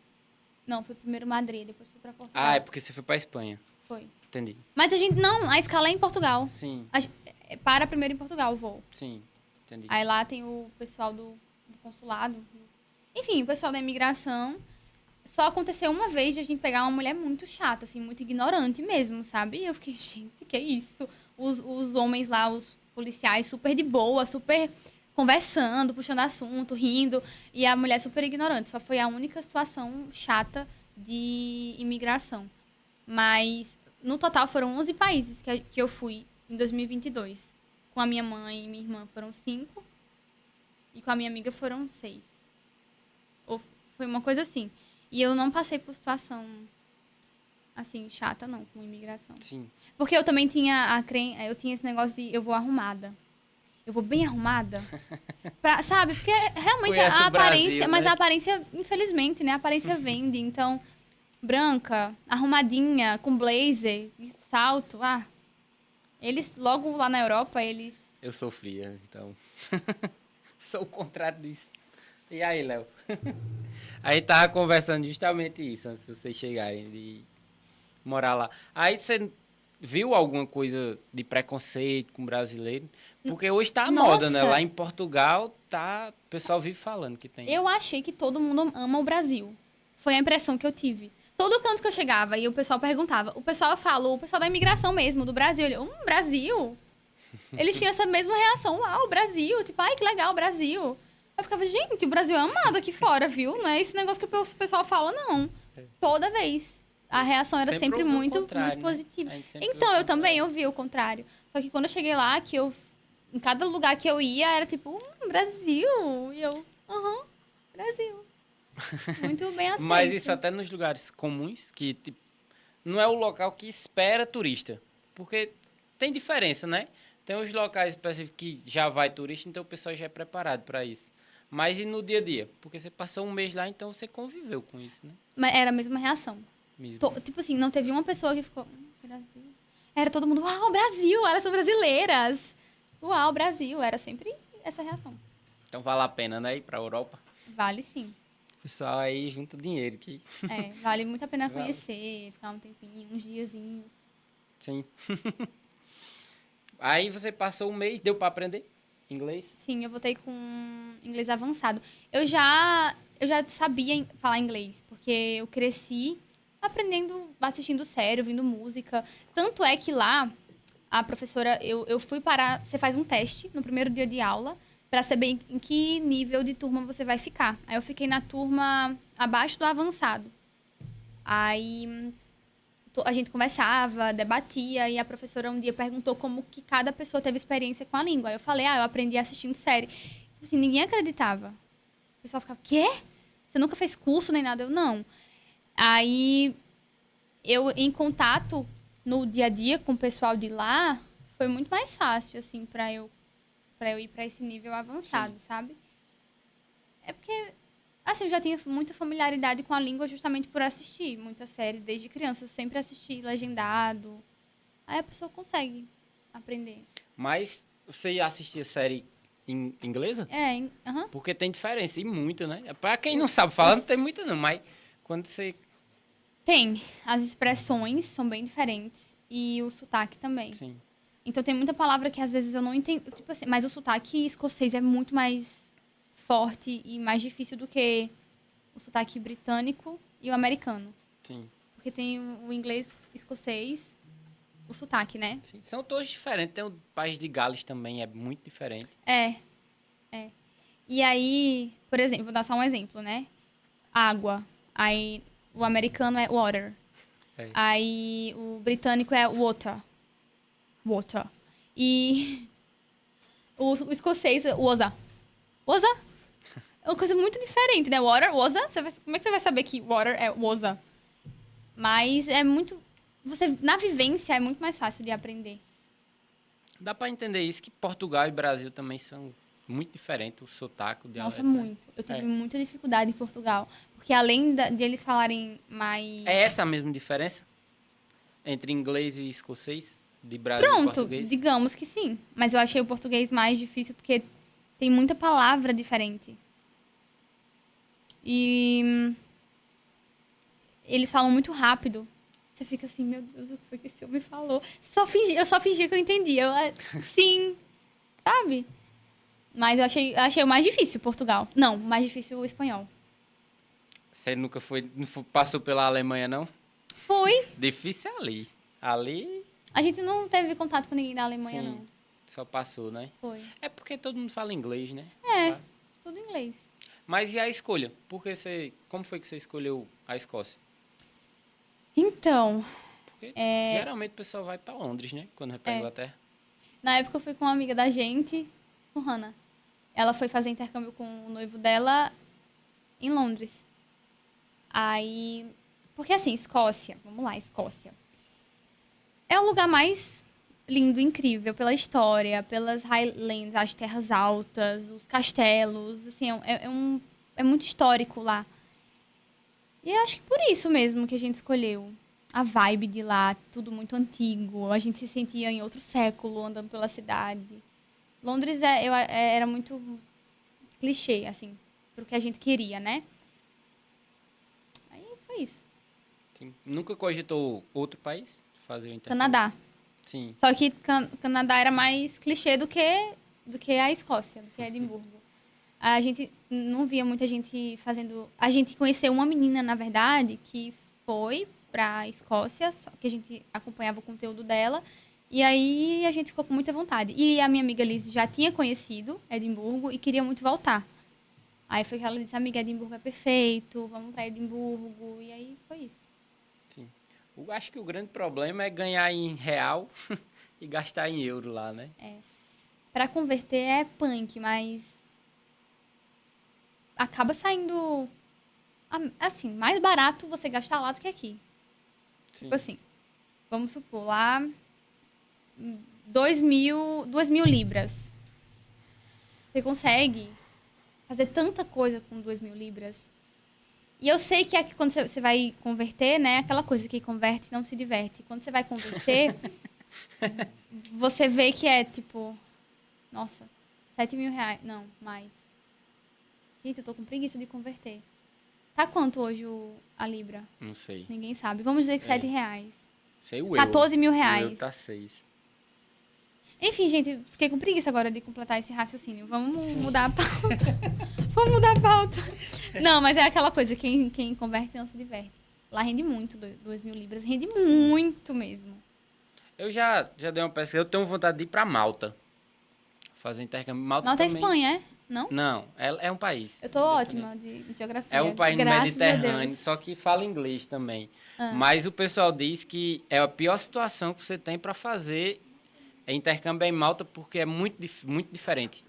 Não, foi primeiro Madrid, depois fui pra Portugal. É porque você foi para Espanha. Foi. Entendi. Mas a escala é em Portugal. Sim, Para primeiro em Portugal o voo. sim. Entendi. Aí lá tem o pessoal do consulado. Enfim, o pessoal da imigração. Só aconteceu uma vez de a gente pegar uma mulher muito chata, assim, muito ignorante mesmo, sabe? E eu fiquei, gente, que é isso? Os homens lá, os policiais, super de boa, super conversando, puxando assunto, rindo. E a mulher super ignorante. Só foi a única situação chata de imigração. Mas, no total, foram 11 países que eu fui em 2022. Com a minha mãe e minha irmã foram 5. E com a minha amiga foram 6. Ou foi uma coisa assim. E eu não passei por situação, assim, chata, não, com imigração. Sim. Porque eu também tinha eu tinha esse negócio de eu vou arrumada. Eu vou bem arrumada. Sabe? Porque realmente Conhece a o Brasil, aparência... Mas né? a aparência, infelizmente, né? A aparência vende. Então, branca, arrumadinha, com blazer e salto. Ah, eles, logo lá na Europa, eles... Eu sofria, então. Sou o contrário disso. E aí, Léo? A gente tava conversando justamente isso, antes de vocês chegarem, de morar lá. Aí você viu alguma coisa de preconceito com brasileiro? Porque hoje tá a moda, né? Nossa. Lá em Portugal, tá... o pessoal vive falando que tem. Eu achei que todo mundo ama o Brasil. Foi a impressão que eu tive. Todo canto que eu chegava e o pessoal perguntava. O pessoal falou, o pessoal da imigração mesmo, do Brasil. Ele, Brasil? Eles tinham essa mesma reação. Uau, Brasil. Tipo, ai, que legal, Brasil. Eu ficava, gente, o Brasil é amado aqui fora, viu? Não é esse negócio que o pessoal fala, não. Toda vez. A reação era sempre ouviu o muito, contrário, muito né? positiva. A gente sempre Então, ouviu o eu também contrário. ouvi o contrário. Só que quando eu cheguei lá, que eu... Em cada lugar que eu ia, era tipo, Brasil. E eu, Brasil. Muito bem aceito. Mas isso até nos lugares comuns, que tipo, não é o local que espera turista. Porque tem diferença, né? Tem os locais específicos que já vai turista, então o pessoal já é preparado para isso. Mas e no dia a dia? Porque você passou um mês lá, então você conviveu com isso, né? Mas era a mesma reação. Mesmo. Tipo assim, não teve uma pessoa que ficou, Brasil. Era todo mundo, uau, Brasil, elas são brasileiras. Uau, Brasil. Era sempre essa reação. Então vale a pena, né? Ir pra Europa. Vale sim. O pessoal aí junta dinheiro que... É, vale muito a pena Vale. conhecer, ficar um tempinho, uns diazinhos. Sim. Aí você passou um mês, deu para aprender inglês? Sim, eu voltei com inglês avançado. Eu já sabia falar inglês, porque eu cresci aprendendo, assistindo série, ouvindo música. Tanto é que lá, a professora, eu fui para... Você faz um teste no primeiro dia de aula para saber em que nível de turma você vai ficar. Aí eu fiquei na turma abaixo do avançado. Aí a gente conversava, debatia, e a professora um dia perguntou como que cada pessoa teve experiência com a língua. Aí eu falei, eu aprendi assistindo série. Tipo assim, ninguém acreditava. O pessoal ficava, quê? Você nunca fez curso nem nada? Eu, não. Aí, eu, em contato no dia a dia com o pessoal de lá, foi muito mais fácil, assim, pra eu ir pra esse nível avançado, sabe? É porque, assim, eu já tinha muita familiaridade com a língua justamente por assistir muita série desde criança. Eu sempre assisti legendado. Aí a pessoa consegue aprender. Mas você assistia série inglesa? Aham. Porque tem diferença, e muito, né? Pra quem não sabe falar, não tem muita não, mas quando você... Tem. As expressões são bem diferentes. E o sotaque também. Sim. Então tem muita palavra que às vezes eu não entendo. Tipo assim, mas o sotaque escocês é muito mais forte e mais difícil do que o sotaque britânico e o americano. Sim. Porque tem o inglês escocês, o sotaque, né? Sim. São todos diferentes. Tem o país de Gales também, é muito diferente. É. E aí, por exemplo, vou dar só um exemplo, né? Água. Aí o americano é water. É. Aí o britânico é water. Water. E o escocês é water. Water? É uma coisa muito diferente, né? Water, water. Como é que você vai saber que water é water? Mas é muito... na vivência é muito mais fácil de aprender. Dá pra entender isso, que Portugal e Brasil também são muito diferentes, o sotaque, o Nossa, dialeto. Né? muito. Eu tive muita dificuldade em Portugal. Porque além de eles falarem mais... É essa a mesma diferença? Entre inglês e escocês? De Brasil e Pronto, português? digamos que sim. Mas eu achei o português mais difícil porque tem muita palavra diferente. E eles falam muito rápido. Você fica assim, meu Deus, o que foi que esse homem falou? Eu só fingia que eu entendia. Sim, sabe? Mas eu achei o mais difícil Portugal. Não, o mais difícil o espanhol. Você nunca passou pela Alemanha, não? Foi. Difícil é ali. Ali, A gente não teve contato com ninguém da Alemanha, sim, não. só passou, né? Foi. É porque todo mundo fala inglês, né? É, tudo em inglês. Mas e a escolha? Como foi que você escolheu a Escócia? Então, Porque geralmente o pessoal vai pra Londres, né? Quando vai pra Inglaterra. na época eu fui com uma amiga da gente, com Hannah. Ela foi fazer intercâmbio com o noivo dela em Londres. Aí... Porque assim, Escócia... Vamos lá, Escócia. É o lugar mais lindo, incrível, pela história, pelas Highlands, as terras altas, os castelos. Assim, é muito histórico lá. E eu acho que por isso mesmo que a gente escolheu. A vibe de lá, tudo muito antigo. A gente se sentia em outro século, andando pela cidade. Londres era muito clichê, assim, pro que a gente queria, né? Aí foi isso. Sim. Nunca cogitou outro país fazer o intercâmbio? Canadá. Sim. Só que Canadá era mais clichê do que a Escócia, do que Edimburgo. A gente não via muita gente fazendo. A gente conheceu uma menina, na verdade, que foi pra Escócia, só que a gente acompanhava o conteúdo dela. E aí a gente ficou com muita vontade. E a minha amiga Liz já tinha conhecido Edimburgo e queria muito voltar. Aí foi que ela disse: amiga, Edimburgo é perfeito, vamos pra Edimburgo. E aí foi isso. Sim. Eu acho que o grande problema é ganhar em real e gastar em euro lá, né? Pra converter é punk, mas acaba saindo assim, mais barato você gastar lá do que aqui. Sim. Tipo assim, vamos supor, lá 2.000 libras. Você consegue fazer tanta coisa com 2.000 libras. E eu sei que aqui quando você vai converter, né? Aquela coisa que converte não se diverte. Quando você vai converter, você vê que é tipo, nossa, 7.000 reais. Não, mais. Gente, eu tô com preguiça de converter. Tá quanto hoje a libra? Não sei. Ninguém sabe. Vamos dizer que É. 7 reais. Sei o euro. 14 mil O euro reais. tá 6. Enfim, gente, fiquei com preguiça agora de completar esse raciocínio. Vamos Sim. mudar a pauta. Vamos mudar a pauta. Não, mas é aquela coisa, quem converte não se diverte. Lá rende muito, 2.000 libras. Rende muito mesmo. Eu já dei uma pesquisa. Eu tenho vontade de ir pra Malta. Fazer intercâmbio. Malta Malta é também. Espanha, é? Não? Não, é um país. Eu tô ótima de geografia. É um país no Graças a Mediterrâneo, Deus. só que fala inglês também. Ah. Mas o pessoal diz que é a pior situação que você tem para fazer intercâmbio em Malta, porque é muito diferente.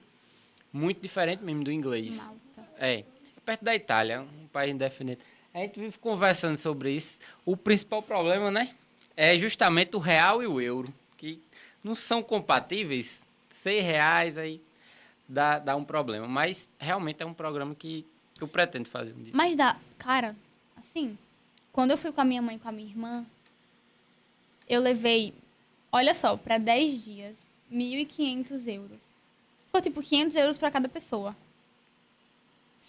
Muito diferente mesmo do inglês. Malta. É perto da Itália, um país indefinido. A gente vive conversando sobre isso. O principal problema, né, é justamente o real e o euro, que não são compatíveis. R$ 6 aí dá um problema. Mas realmente é um programa que eu pretendo fazer um dia. Mas dá, cara, assim, quando eu fui com a minha mãe e com a minha irmã, eu levei, olha só, pra 10 dias, 1.500 euros. Ficou tipo 500 euros pra cada pessoa.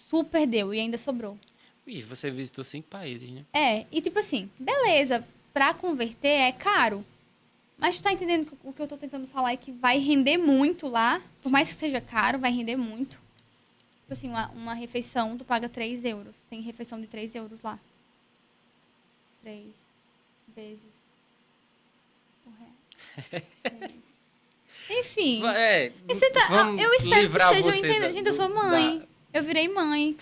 Super deu e ainda sobrou. Ih, você visitou 5 países, né? É, e tipo assim, beleza, pra converter é caro. Mas tu tá entendendo que o que eu tô tentando falar é que vai render muito lá. Por mais que seja caro, vai render muito. Tipo assim, uma refeição, tu paga 3 euros. Tem refeição de 3 euros lá. 3 vezes o real. Enfim. Eu espero que livrar estejam você entendendo. Gente, eu sou mãe. Eu virei mãe.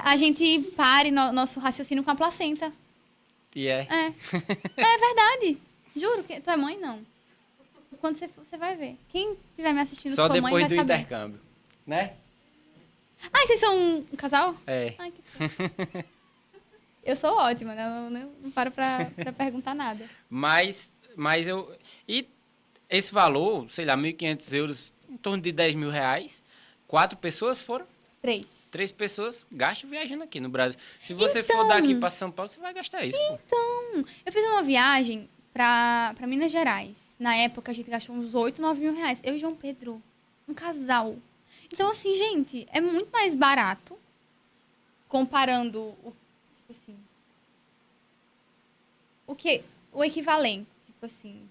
A gente pare nosso raciocínio com a placenta. E é. É verdade. Juro. Tu é mãe, não. Quando você vai ver. Quem estiver me assistindo Só que for mãe vai depois do saber. intercâmbio, né? Ah, vocês são um casal? É. Ai, que fofo. Eu sou ótima, né? Eu não paro pra perguntar nada. Mas eu... E esse valor, sei lá, 1.500 euros, em torno de R$ 10.000, 4 pessoas foram? 3. 3 pessoas gastam viajando aqui no Brasil. Se você for daqui para São Paulo, você vai gastar isso, pô. Eu fiz uma viagem pra Minas Gerais. Na época, a gente gastou uns 8, 9 mil reais. Eu e João Pedro. Um casal. Então, assim, gente, é muito mais barato comparando tipo assim, o equivalente. Tipo assim,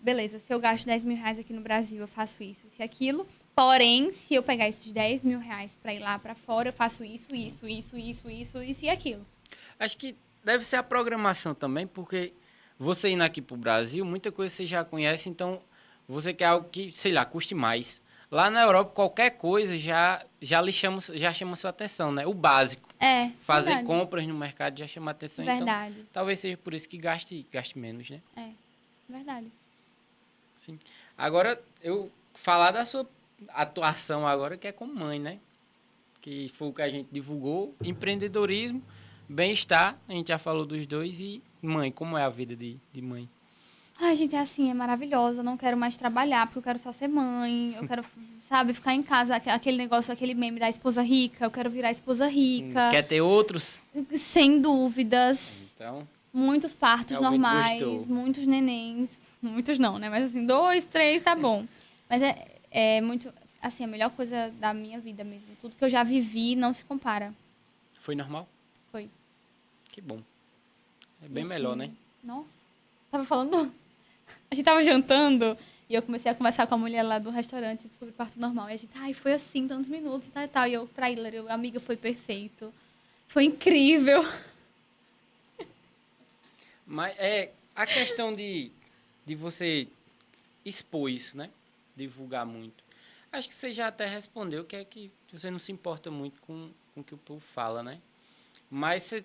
beleza, se eu gasto 10 mil reais aqui no Brasil, eu faço isso e aquilo. Porém, se eu pegar esses 10 mil reais pra ir lá pra fora, eu faço isso e aquilo. Acho que deve ser a programação também, porque você indo aqui pro Brasil, muita coisa você já conhece, então você quer algo que, sei lá, custe mais. Lá na Europa, qualquer coisa já chama sua atenção, né? O básico. É, Fazer verdade. compras no mercado já chama atenção. Verdade. Então, talvez seja por isso que gaste menos, né? É, verdade. Sim. Agora, eu falar da sua atuação agora, que é como mãe, né? Que foi o que a gente divulgou. Empreendedorismo, bem-estar, a gente já falou dos dois. E mãe, como é a vida de mãe? Ai, gente, é assim, é maravilhosa. Eu não quero mais trabalhar, porque eu quero só ser mãe. Eu quero, sabe, ficar em casa. Aquele negócio, aquele meme da esposa rica. Eu quero virar esposa rica. Quer ter outros? Sem dúvidas. Então, Muitos partos realmente normais, gostou. muitos nenéns. Muitos não, né? Mas assim, 2, 3, tá bom. Mas é muito, assim, a melhor coisa da minha vida mesmo. Tudo que eu já vivi não se compara. Foi normal? Foi. Que bom. É E bem assim, melhor, né? nossa. Tava falando. A gente tava jantando e eu comecei a conversar com a mulher lá do restaurante sobre parto normal. E a gente, ai, foi assim, tantos minutos e tal e tal. E eu, pra Hillary, amiga, foi perfeito. Foi incrível. Mas a questão de você expor isso, né? Divulgar muito. Acho que você já até respondeu que é que você não se importa muito com o que o povo fala, né? Mas você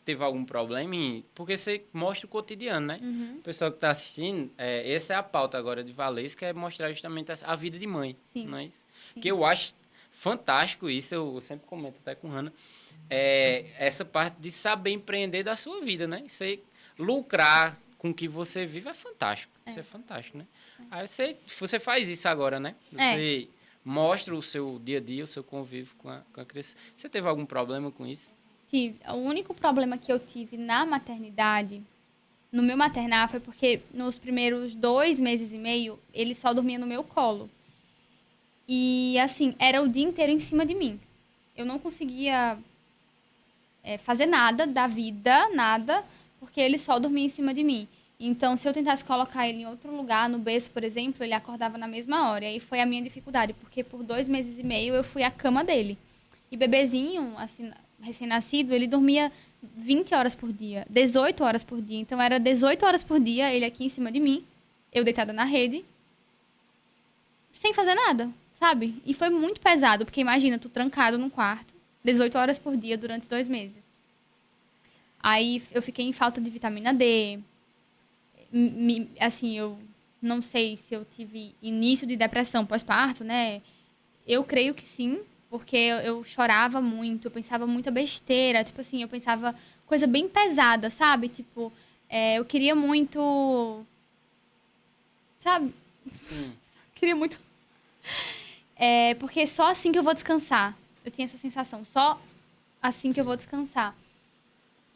teve algum problema porque você mostra o cotidiano, né? Uhum, O pessoal que está assistindo, essa é a pauta agora de Valês, que é mostrar justamente a vida de mãe, sim, não é isso? Que sim. eu acho fantástico isso, eu sempre comento até com Hanna, essa parte de saber empreender da sua vida, né? Você lucrar com o que você vive é fantástico, isso é fantástico, né? Aí você faz isso agora, né? É, Você mostra o seu dia a dia, o seu convívio com a criança. Você teve algum problema com isso? tive. O único problema que eu tive na maternidade, no meu maternar, foi porque nos primeiros 2 meses e meio, ele só dormia no meu colo. E, assim, era o dia inteiro em cima de mim. Eu não conseguia fazer nada da vida, nada, porque ele só dormia em cima de mim. Então, se eu tentasse colocar ele em outro lugar, no berço, por exemplo, ele acordava na mesma hora. E aí foi a minha dificuldade, porque por 2 meses e meio eu fui a cama dele. E bebezinho, assim, recém-nascido, ele dormia 20 horas por dia, 18 horas por dia. Então, era 18 horas por dia ele aqui em cima de mim, eu deitada na rede, sem fazer nada, sabe? E foi muito pesado, porque imagina, tu trancado num quarto, 18 horas por dia durante 2 meses. Aí eu fiquei em falta de vitamina D. Assim, eu não sei se eu tive início de depressão pós-parto, né? Eu creio que sim, porque eu chorava muito, eu pensava muita besteira. Tipo assim, eu pensava coisa bem pesada, sabe? Tipo, eu queria muito. Sabe? Sim. Queria muito. Porque só assim que eu vou descansar. Eu tinha essa sensação, só assim que eu vou descansar.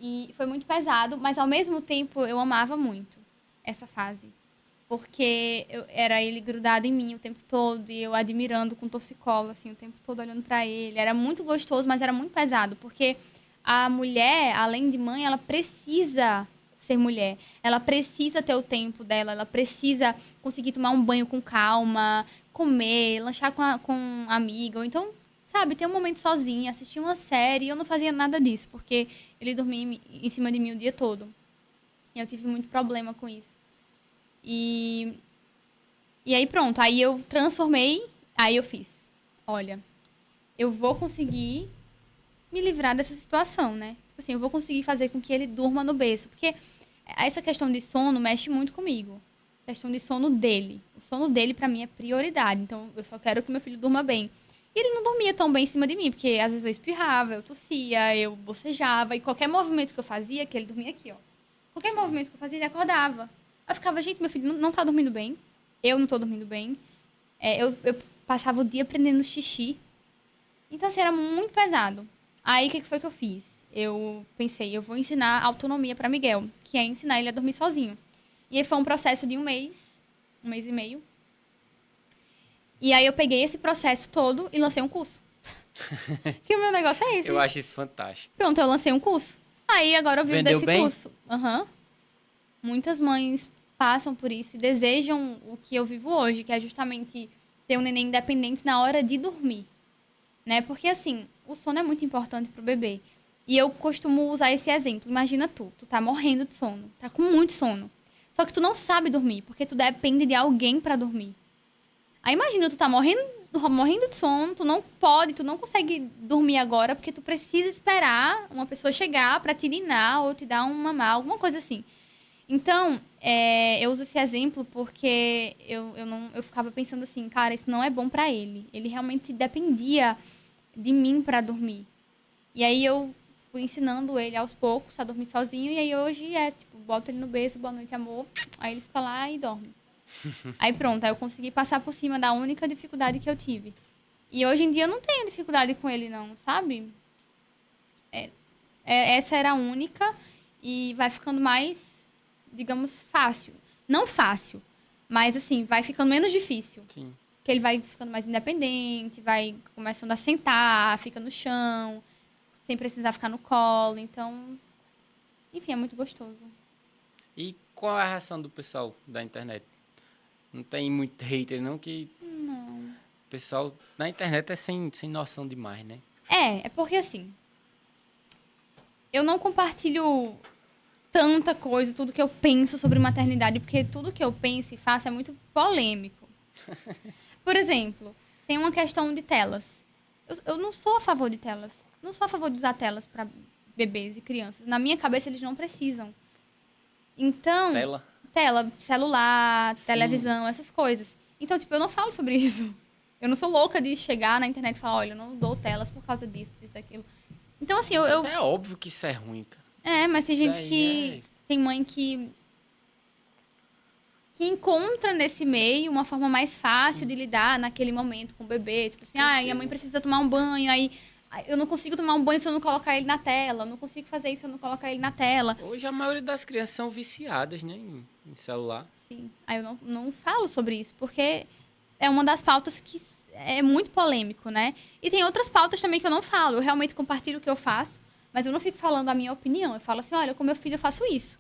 E foi muito pesado, mas ao mesmo tempo eu amava muito essa fase. Porque era ele grudado em mim o tempo todo e eu admirando com torcicolo, assim, o tempo todo olhando pra ele. Era muito gostoso, mas era muito pesado, porque a mulher, além de mãe, ela precisa ser mulher. Ela precisa ter o tempo dela, ela precisa conseguir tomar um banho com calma, comer, lanchar com a amiga, ou então, sabe, ter um momento sozinha, assistir uma série. E eu não fazia nada disso, porque ele dormia em cima de mim o dia todo. E eu tive muito problema com isso. E, e aí pronto, aí eu transformei, aí eu fiz. Olha, eu vou conseguir me livrar dessa situação, né? Tipo assim, eu vou conseguir fazer com que ele durma no berço. Porque essa questão de sono mexe muito comigo. A questão de sono dele. O sono dele, pra mim, é prioridade. Então, eu só quero que meu filho durma bem. E ele não dormia tão bem em cima de mim, porque às vezes eu espirrava, eu tossia, eu bocejava, e qualquer movimento que eu fazia, que ele dormia aqui, ó. Qualquer movimento que eu fazia, ele acordava. Aí eu ficava, gente, meu filho não tá dormindo bem. Eu não tô dormindo bem. Eu passava o dia aprendendo xixi. Então, assim, era muito pesado. Aí, o que foi que eu fiz? Eu pensei, eu vou ensinar autonomia para Miguel, que é ensinar ele a dormir sozinho. E aí foi um processo de 1 mês e meio. E aí eu peguei esse processo todo e lancei um curso. Que o meu negócio é esse. Eu acho isso fantástico. Pronto, eu lancei um curso. Aí agora eu vivo Vendeu desse bem? curso. Aham. Muitas mães passam por isso e desejam o que eu vivo hoje, que é justamente ter um neném independente na hora de dormir, né? Porque assim, o sono é muito importante pro bebê. E eu costumo usar esse exemplo. Imagina tu tá morrendo de sono, tá com muito sono. Só que tu não sabe dormir, porque tu depende de alguém pra dormir. Aí imagina, tu tá morrendo de sono, tu não consegue dormir agora, porque tu precisa esperar uma pessoa chegar pra te ninar ou te dar um mamar, alguma coisa assim. Então, eu uso esse exemplo porque eu ficava pensando assim, cara, isso não é bom pra ele. Ele realmente dependia de mim pra dormir. E aí eu fui ensinando ele aos poucos a dormir sozinho. E aí hoje tipo, boto ele no berço, boa noite, amor. Aí ele fica lá e dorme. Aí pronto, aí eu consegui passar por cima da única dificuldade que eu tive. E hoje em dia eu não tenho dificuldade com ele, não, sabe? Essa era a única e vai ficando mais, digamos, fácil. Não fácil, mas assim, vai ficando menos difícil. Sim. Porque ele vai ficando mais independente, vai começando a sentar, fica no chão, sem precisar ficar no colo. Então, enfim, é muito gostoso. E qual é a reação do pessoal da internet? Não tem muito hater, não, que Não. o pessoal na internet é sem noção demais, né? É porque assim, eu não compartilho tanta coisa, tudo que eu penso sobre maternidade, porque tudo que eu penso e faço é muito polêmico. Por exemplo, tem uma questão de telas. Eu não sou a favor de telas. Não sou a favor de usar telas para bebês e crianças. Na minha cabeça, eles não precisam. Então, tela, celular, Sim. televisão, essas coisas. Então, tipo, eu não falo sobre isso. Eu não sou louca de chegar na internet e falar, olha, eu não dou telas por causa disso, daquilo. Então, assim, Mas é óbvio que isso é ruim, cara. mas tem Isso gente daí que... Tem mãe que encontra nesse meio uma forma mais fácil de lidar naquele momento com o bebê. Tipo assim, a mãe precisa tomar um banho, aí eu não consigo tomar um banho se eu não colocar ele na tela. Eu não consigo fazer isso se eu não colocar ele na tela. Hoje a maioria das crianças são viciadas, né, em celular. Sim. Aí eu não falo sobre isso, porque é uma das pautas que é muito polêmico, né? E tem outras pautas também que eu não falo. Eu realmente compartilho o que eu faço, mas eu não fico falando a minha opinião. Eu falo assim, olha, com meu filho eu faço isso.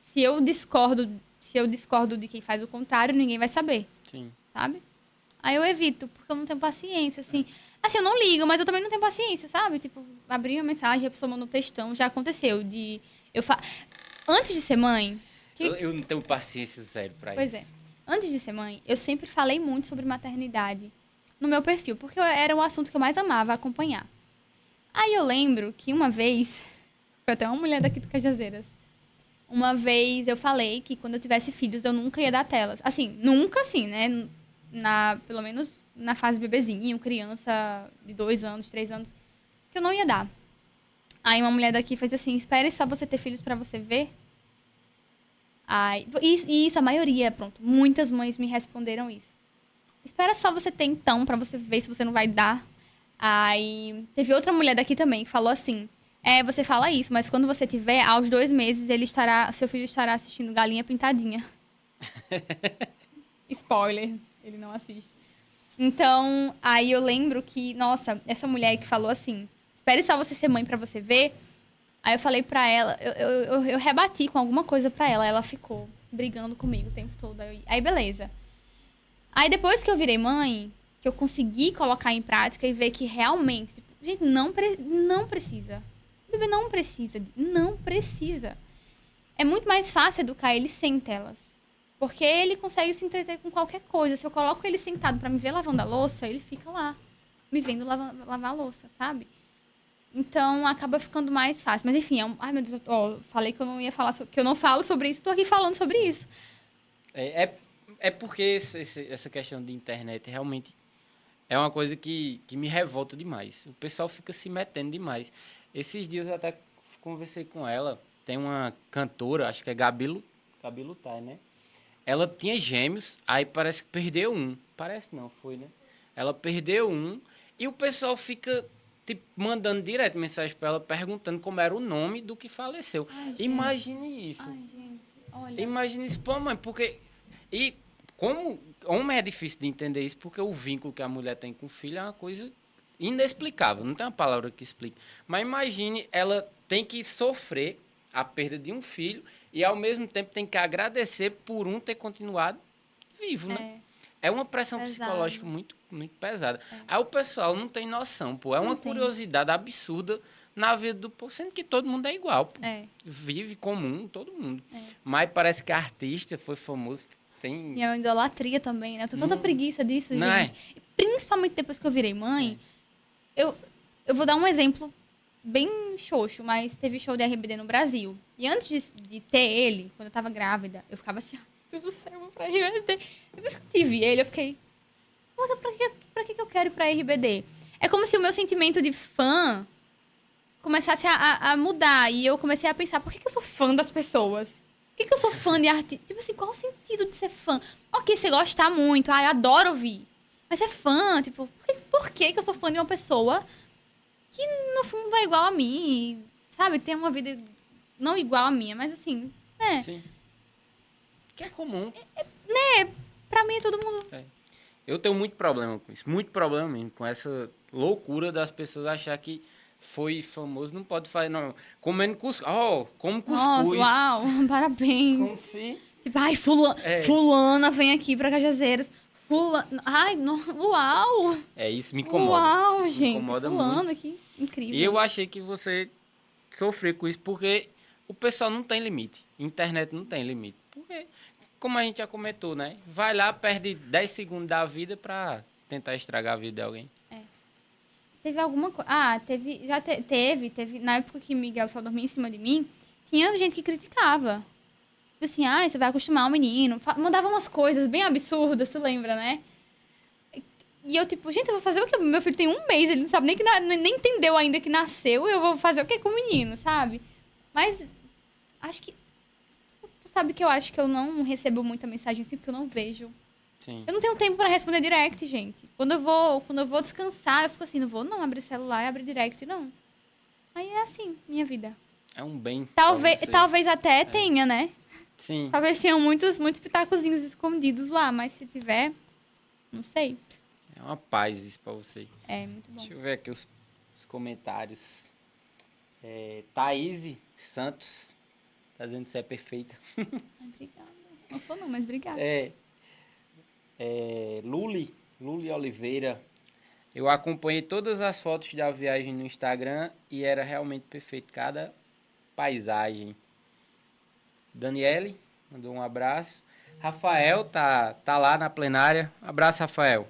Se eu discordo de quem faz o contrário, ninguém vai saber. Sim. Sabe? Aí eu evito, porque eu não tenho paciência, assim. Assim, eu não ligo, mas eu também não tenho paciência, sabe? Tipo, abrir uma mensagem, a pessoa manda um textão. Já aconteceu de... Antes de ser mãe... Eu não tenho paciência zero pra Pois isso. é. Antes de ser mãe, eu sempre falei muito sobre maternidade no meu perfil, porque era o assunto que eu mais amava acompanhar. Aí eu lembro que uma vez... Foi até uma mulher daqui de Cajazeiras. Uma vez eu falei que quando eu tivesse filhos, eu nunca ia dar telas. Assim, nunca assim, né? Pelo menos na fase bebezinho, criança de 2 anos, 3 anos, que eu não ia dar. Aí uma mulher daqui fez assim, espere só você ter filhos pra você ver. E isso, a maioria, pronto. Muitas mães me responderam isso. Espera só você ter então, pra você ver se você não vai dar. Aí teve outra mulher daqui também que falou assim... você fala isso, mas quando você tiver, aos 2 meses, seu filho estará assistindo Galinha Pintadinha. Spoiler, ele não assiste. Então, aí eu lembro que, nossa, essa mulher que falou assim, espere só você ser mãe pra você ver. Aí eu falei pra ela, eu rebati com alguma coisa pra ela, ela ficou brigando comigo o tempo todo. Aí beleza. Aí depois que eu virei mãe, que eu consegui colocar em prática e ver que realmente, tipo, gente, não precisa. O bebê não precisa. É muito mais fácil educar ele sem telas. Porque ele consegue se entreter com qualquer coisa. Se eu coloco ele sentado pra me ver lavando a louça, ele fica lá, me vendo lavar a louça, sabe? Então, acaba ficando mais fácil. Mas, enfim, ai, meu Deus, falei que eu não ia falar, que eu não falo sobre isso, tô aqui falando sobre isso. É porque essa questão de internet realmente é uma coisa que me revolta demais. O pessoal fica se metendo demais. Esses dias eu até conversei com ela. Tem uma cantora, acho que é Gabi Lutai, né? Ela tinha gêmeos, aí parece que perdeu um. Parece não, foi, né? Ela perdeu um e o pessoal fica tipo, mandando direto mensagem pra ela, perguntando como era o nome do que faleceu. Ai, Imagine isso. Ai, gente, olha. Imagine isso, pô, mãe, porque... E como homem é difícil de entender isso, porque o vínculo que a mulher tem com o filho é uma coisa inexplicável, não tem uma palavra que explique. Mas imagine, ela tem que sofrer a perda de um filho e, ao mesmo tempo, tem que agradecer por um ter continuado vivo, né? É uma pressão psicológica muito, muito pesada. Aí o pessoal não tem noção, pô. É uma curiosidade absurda na vida do povo, sendo que todo mundo é igual, pô. Vive comum, todo mundo. Mas parece que artista foi famoso, tem... E é uma idolatria também, né? Eu tenho tanta preguiça disso, não gente. Principalmente depois que eu virei mãe. Eu vou dar um exemplo bem xoxo, mas teve show de RBD no Brasil. E antes de ter ele, quando eu tava grávida, eu ficava assim, Deus do céu, eu vou pra RBD. Depois que eu tive ele, eu fiquei, pra que eu quero ir pra RBD? É como se o meu sentimento de fã começasse a mudar. E eu comecei a pensar, por que eu sou fã das pessoas? Por que eu sou fã de arte? Tipo assim, qual o sentido de ser fã? Ok, você gostar muito, eu adoro ouvir. Mas é fã, tipo, por que eu sou fã de uma pessoa que, no fundo, é igual a mim? Sabe? Tem uma vida não igual a minha, mas assim, Sim. Que é comum. pra mim é todo mundo. Eu tenho muito problema com isso. Muito problema mesmo. Com essa loucura das pessoas achar que foi famoso, não pode fazer, não. Comendo cuscuz. Oh, como Nossa, cuscuz. uau, parabéns. Como se... Tipo, ai, É. fulana vem aqui pra Cajazeiras. Fulana, ai, uau. É, isso me incomoda. Uau, Isso me gente, incomoda fulano muito. aqui, incrível. E eu achei que você sofreu com isso porque o pessoal não tem limite. Internet não tem limite. Porque, como a gente já comentou, né? Vai lá, perde 10 segundos da vida pra tentar estragar a vida de alguém. Teve alguma coisa. Ah, teve. Na época que Miguel só dormia em cima de mim, tinha gente que criticava. Tipo assim, ah, você vai acostumar o menino. Mandava umas coisas bem absurdas, tu lembra, né? E eu, tipo, gente, eu vou fazer o quê? Meu filho tem um mês, ele não sabe nem nem entendeu ainda que nasceu, eu vou fazer o quê com o menino, sabe? Mas acho que. Tu sabe que eu acho que eu não recebo muita mensagem assim, porque eu não vejo. Sim. Eu não tenho tempo pra responder direct, gente. Quando eu vou descansar, eu fico assim, não vou não abrir celular e abrir direct, não. Aí é assim, minha vida. É um bem. Talvez até tenha, né? Sim. Talvez tenham muitos pitacozinhos escondidos lá, mas se tiver, não sei. É uma paz isso pra você. É muito bom. Deixa eu ver aqui os comentários. Thaís Santos tá dizendo que você é perfeita. Ai, obrigada. Não sou não, mas obrigada. Luli Oliveira. Eu acompanhei todas as fotos da viagem no Instagram e era realmente perfeito cada paisagem. Daniele mandou um abraço. Rafael tá lá na plenária. Abraço, Rafael.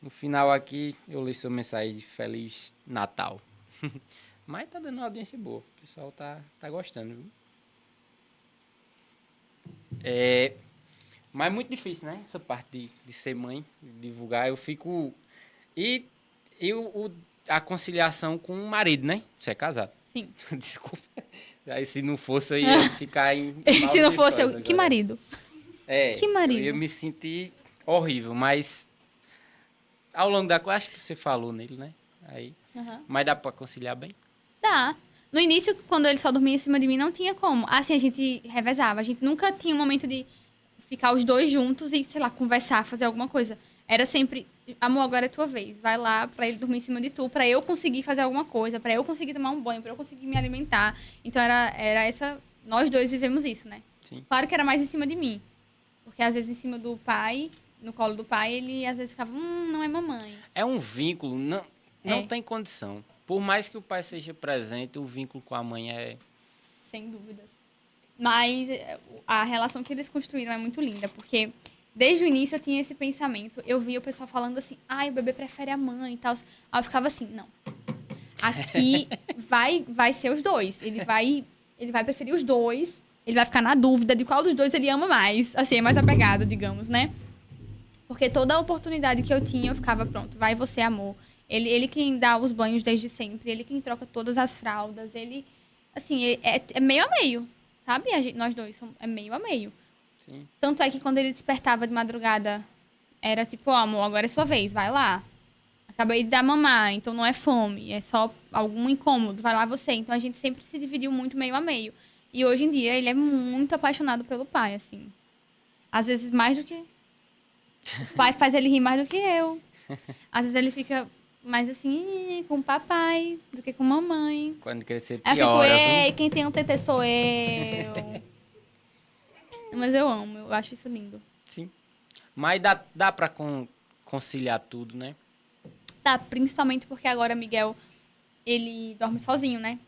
No final aqui eu li sua mensagem de Feliz Natal. Mas tá dando uma audiência boa. O pessoal tá gostando, viu? Mas é muito difícil, né? Essa parte de ser mãe, de divulgar. Eu fico... E a conciliação com o marido, né? Você é casado. Sim. Desculpa. Aí se não fosse, eu ia ficar em... Se não fosse eu... Que marido? Que marido? Eu ia me sentir horrível, mas... Ao longo da... Acho que você falou nele, né? Aí... Mas dá pra conciliar bem? Dá. No início, quando ele só dormia em cima de mim, não tinha como. Assim, a gente revezava. A gente nunca tinha um momento de ficar os dois juntos e, sei lá, conversar, fazer alguma coisa. Era sempre, amor, agora é tua vez. Vai lá pra ele dormir em cima de tu, pra eu conseguir fazer alguma coisa, pra eu conseguir tomar um banho, pra eu conseguir me alimentar. Então, era essa... Nós dois vivemos isso, né? Sim. Claro que era mais em cima de mim. Porque, às vezes, em cima do pai, no colo do pai, ele, às vezes, ficava, não é mamãe. É um vínculo, não tem condição. Por mais que o pai seja presente, o vínculo com a mãe é... Sem dúvidas. Mas a relação que eles construíram é muito linda, porque desde o início eu tinha esse pensamento. Eu via o pessoal falando assim, o bebê prefere a mãe e tal. Aí eu ficava assim, não. Aqui vai ser os dois. Ele vai preferir os dois. Ele vai ficar na dúvida de qual dos dois ele ama mais. Assim, é mais apegado, digamos, né? Porque toda a oportunidade que eu tinha, eu ficava, pronto, vai você, amor. Ele quem dá os banhos desde sempre, ele quem troca todas as fraldas, ele, assim, é meio a meio, sabe? Nós dois, é meio a meio. Sim. Tanto é que quando ele despertava de madrugada, era tipo, amor, agora é sua vez, vai lá. Acabei de dar mamar, então não é fome, é só algum incômodo, vai lá você. Então a gente sempre se dividiu muito meio a meio. E hoje em dia ele é muito apaixonado pelo pai, assim. Às vezes mais do que... O pai faz ele rir mais do que eu. Às vezes ele fica... mais assim, com o papai do que com mamãe. Quando crescer, Aí piora. eu fico, ei, quem tem um TT sou eu. Mas eu amo, eu acho isso lindo. Sim. Mas dá pra conciliar tudo, né? Tá, principalmente porque agora Miguel, ele dorme sozinho, né?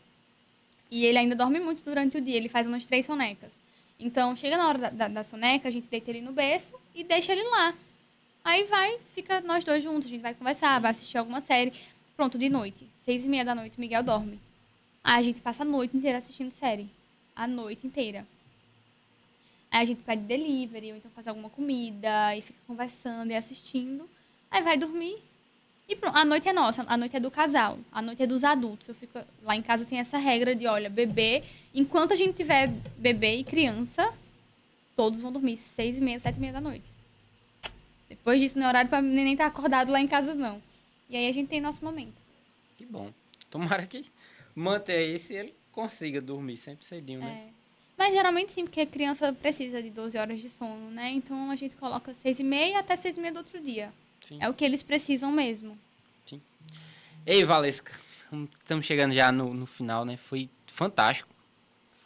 E ele ainda dorme muito durante o dia, ele faz umas 3 sonecas. Então, chega na hora da soneca, a gente deita ele no berço e deixa ele lá. Aí fica nós dois juntos, a gente vai conversar, vai assistir alguma série. Pronto, de noite, 6h30 da noite, Miguel dorme. Aí a gente passa a noite inteira assistindo série. A noite inteira. Aí a gente pede delivery, ou então faz alguma comida, e fica conversando e assistindo. Aí vai dormir. E pronto, a noite é nossa, a noite é do casal, a noite é dos adultos. Eu fico, lá em casa tem essa regra de, olha, bebê, enquanto a gente tiver bebê e criança, todos vão dormir 6h30, 7h30 da noite. Depois disso, não é horário pra neném estar acordado lá em casa, não. E aí a gente tem nosso momento. Que bom. Tomara que mantenha isso e ele consiga dormir sempre cedinho, né? Mas geralmente sim, porque a criança precisa de 12 horas de sono, né? Então a gente coloca 6h30 até 6h30 do outro dia. Sim. É o que eles precisam mesmo. Sim. Ei, Valesca, estamos chegando já no final, né? Foi fantástico.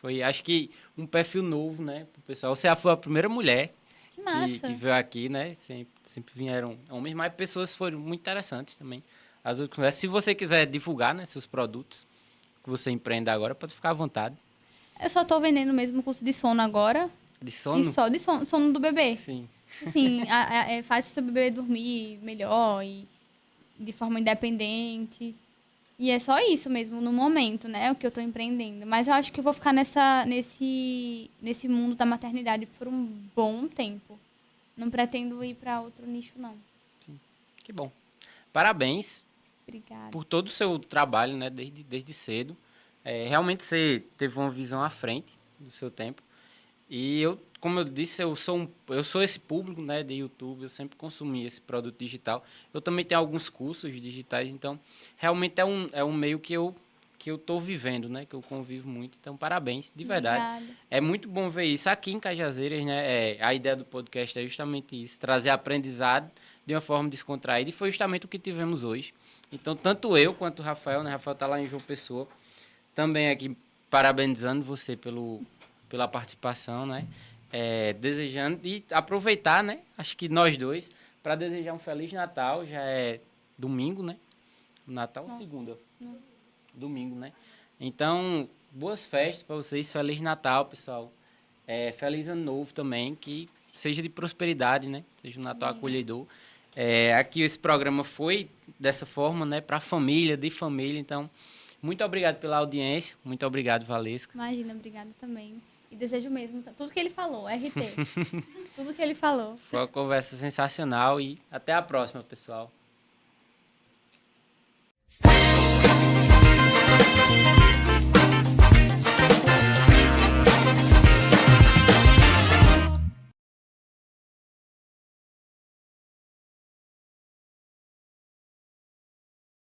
Foi, acho que, um perfil novo, né, pro pessoal. Você foi a primeira mulher Que massa. que veio aqui, né? Sempre vieram homens, mas pessoas foram muito interessantes também. As outras conversas. Se você quiser divulgar, né, seus produtos que você empreende agora, pode ficar à vontade. Eu só tô vendendo mesmo o curso de sono agora. De sono? E só de sono do bebê. Sim. Assim, faz o seu bebê dormir melhor e de forma independente. E é só isso mesmo, no momento, né? O que eu tô empreendendo. Mas eu acho que eu vou ficar nesse mundo da maternidade por um bom tempo. Não pretendo ir para outro nicho, não. Que bom. Parabéns Obrigada. por todo o seu trabalho, né? Desde cedo. Realmente você teve uma visão à frente do seu tempo. E eu, como eu disse, eu sou esse público, né, de YouTube, eu sempre consumi esse produto digital. Eu também tenho alguns cursos digitais, então realmente é um meio que eu estou vivendo, né, que eu convivo muito. Então, parabéns, de verdade. Obrigada. É muito bom ver isso aqui em Cajazeiras, né? A ideia do podcast é justamente isso, trazer aprendizado de uma forma descontraída, e foi justamente o que tivemos hoje. Então, tanto eu quanto o Rafael, né? Rafael está lá em João Pessoa, também aqui parabenizando você pela participação, né? Desejando e aproveitar, né? Acho que nós dois, para desejar um Feliz Natal. Já é domingo, né? Natal, segunda. Domingo, né? Então, boas festas para vocês. Feliz Natal, pessoal. Feliz Ano Novo também. Que seja de prosperidade, né? Seja um Natal acolhedor. Aqui esse programa foi dessa forma, né? Para família, de família. Então, muito obrigado pela audiência. Muito obrigado, Valesca. Imagina, obrigada também. E desejo mesmo. Tudo que ele falou, RT. Tudo que ele falou. Foi uma conversa sensacional e até a próxima, pessoal.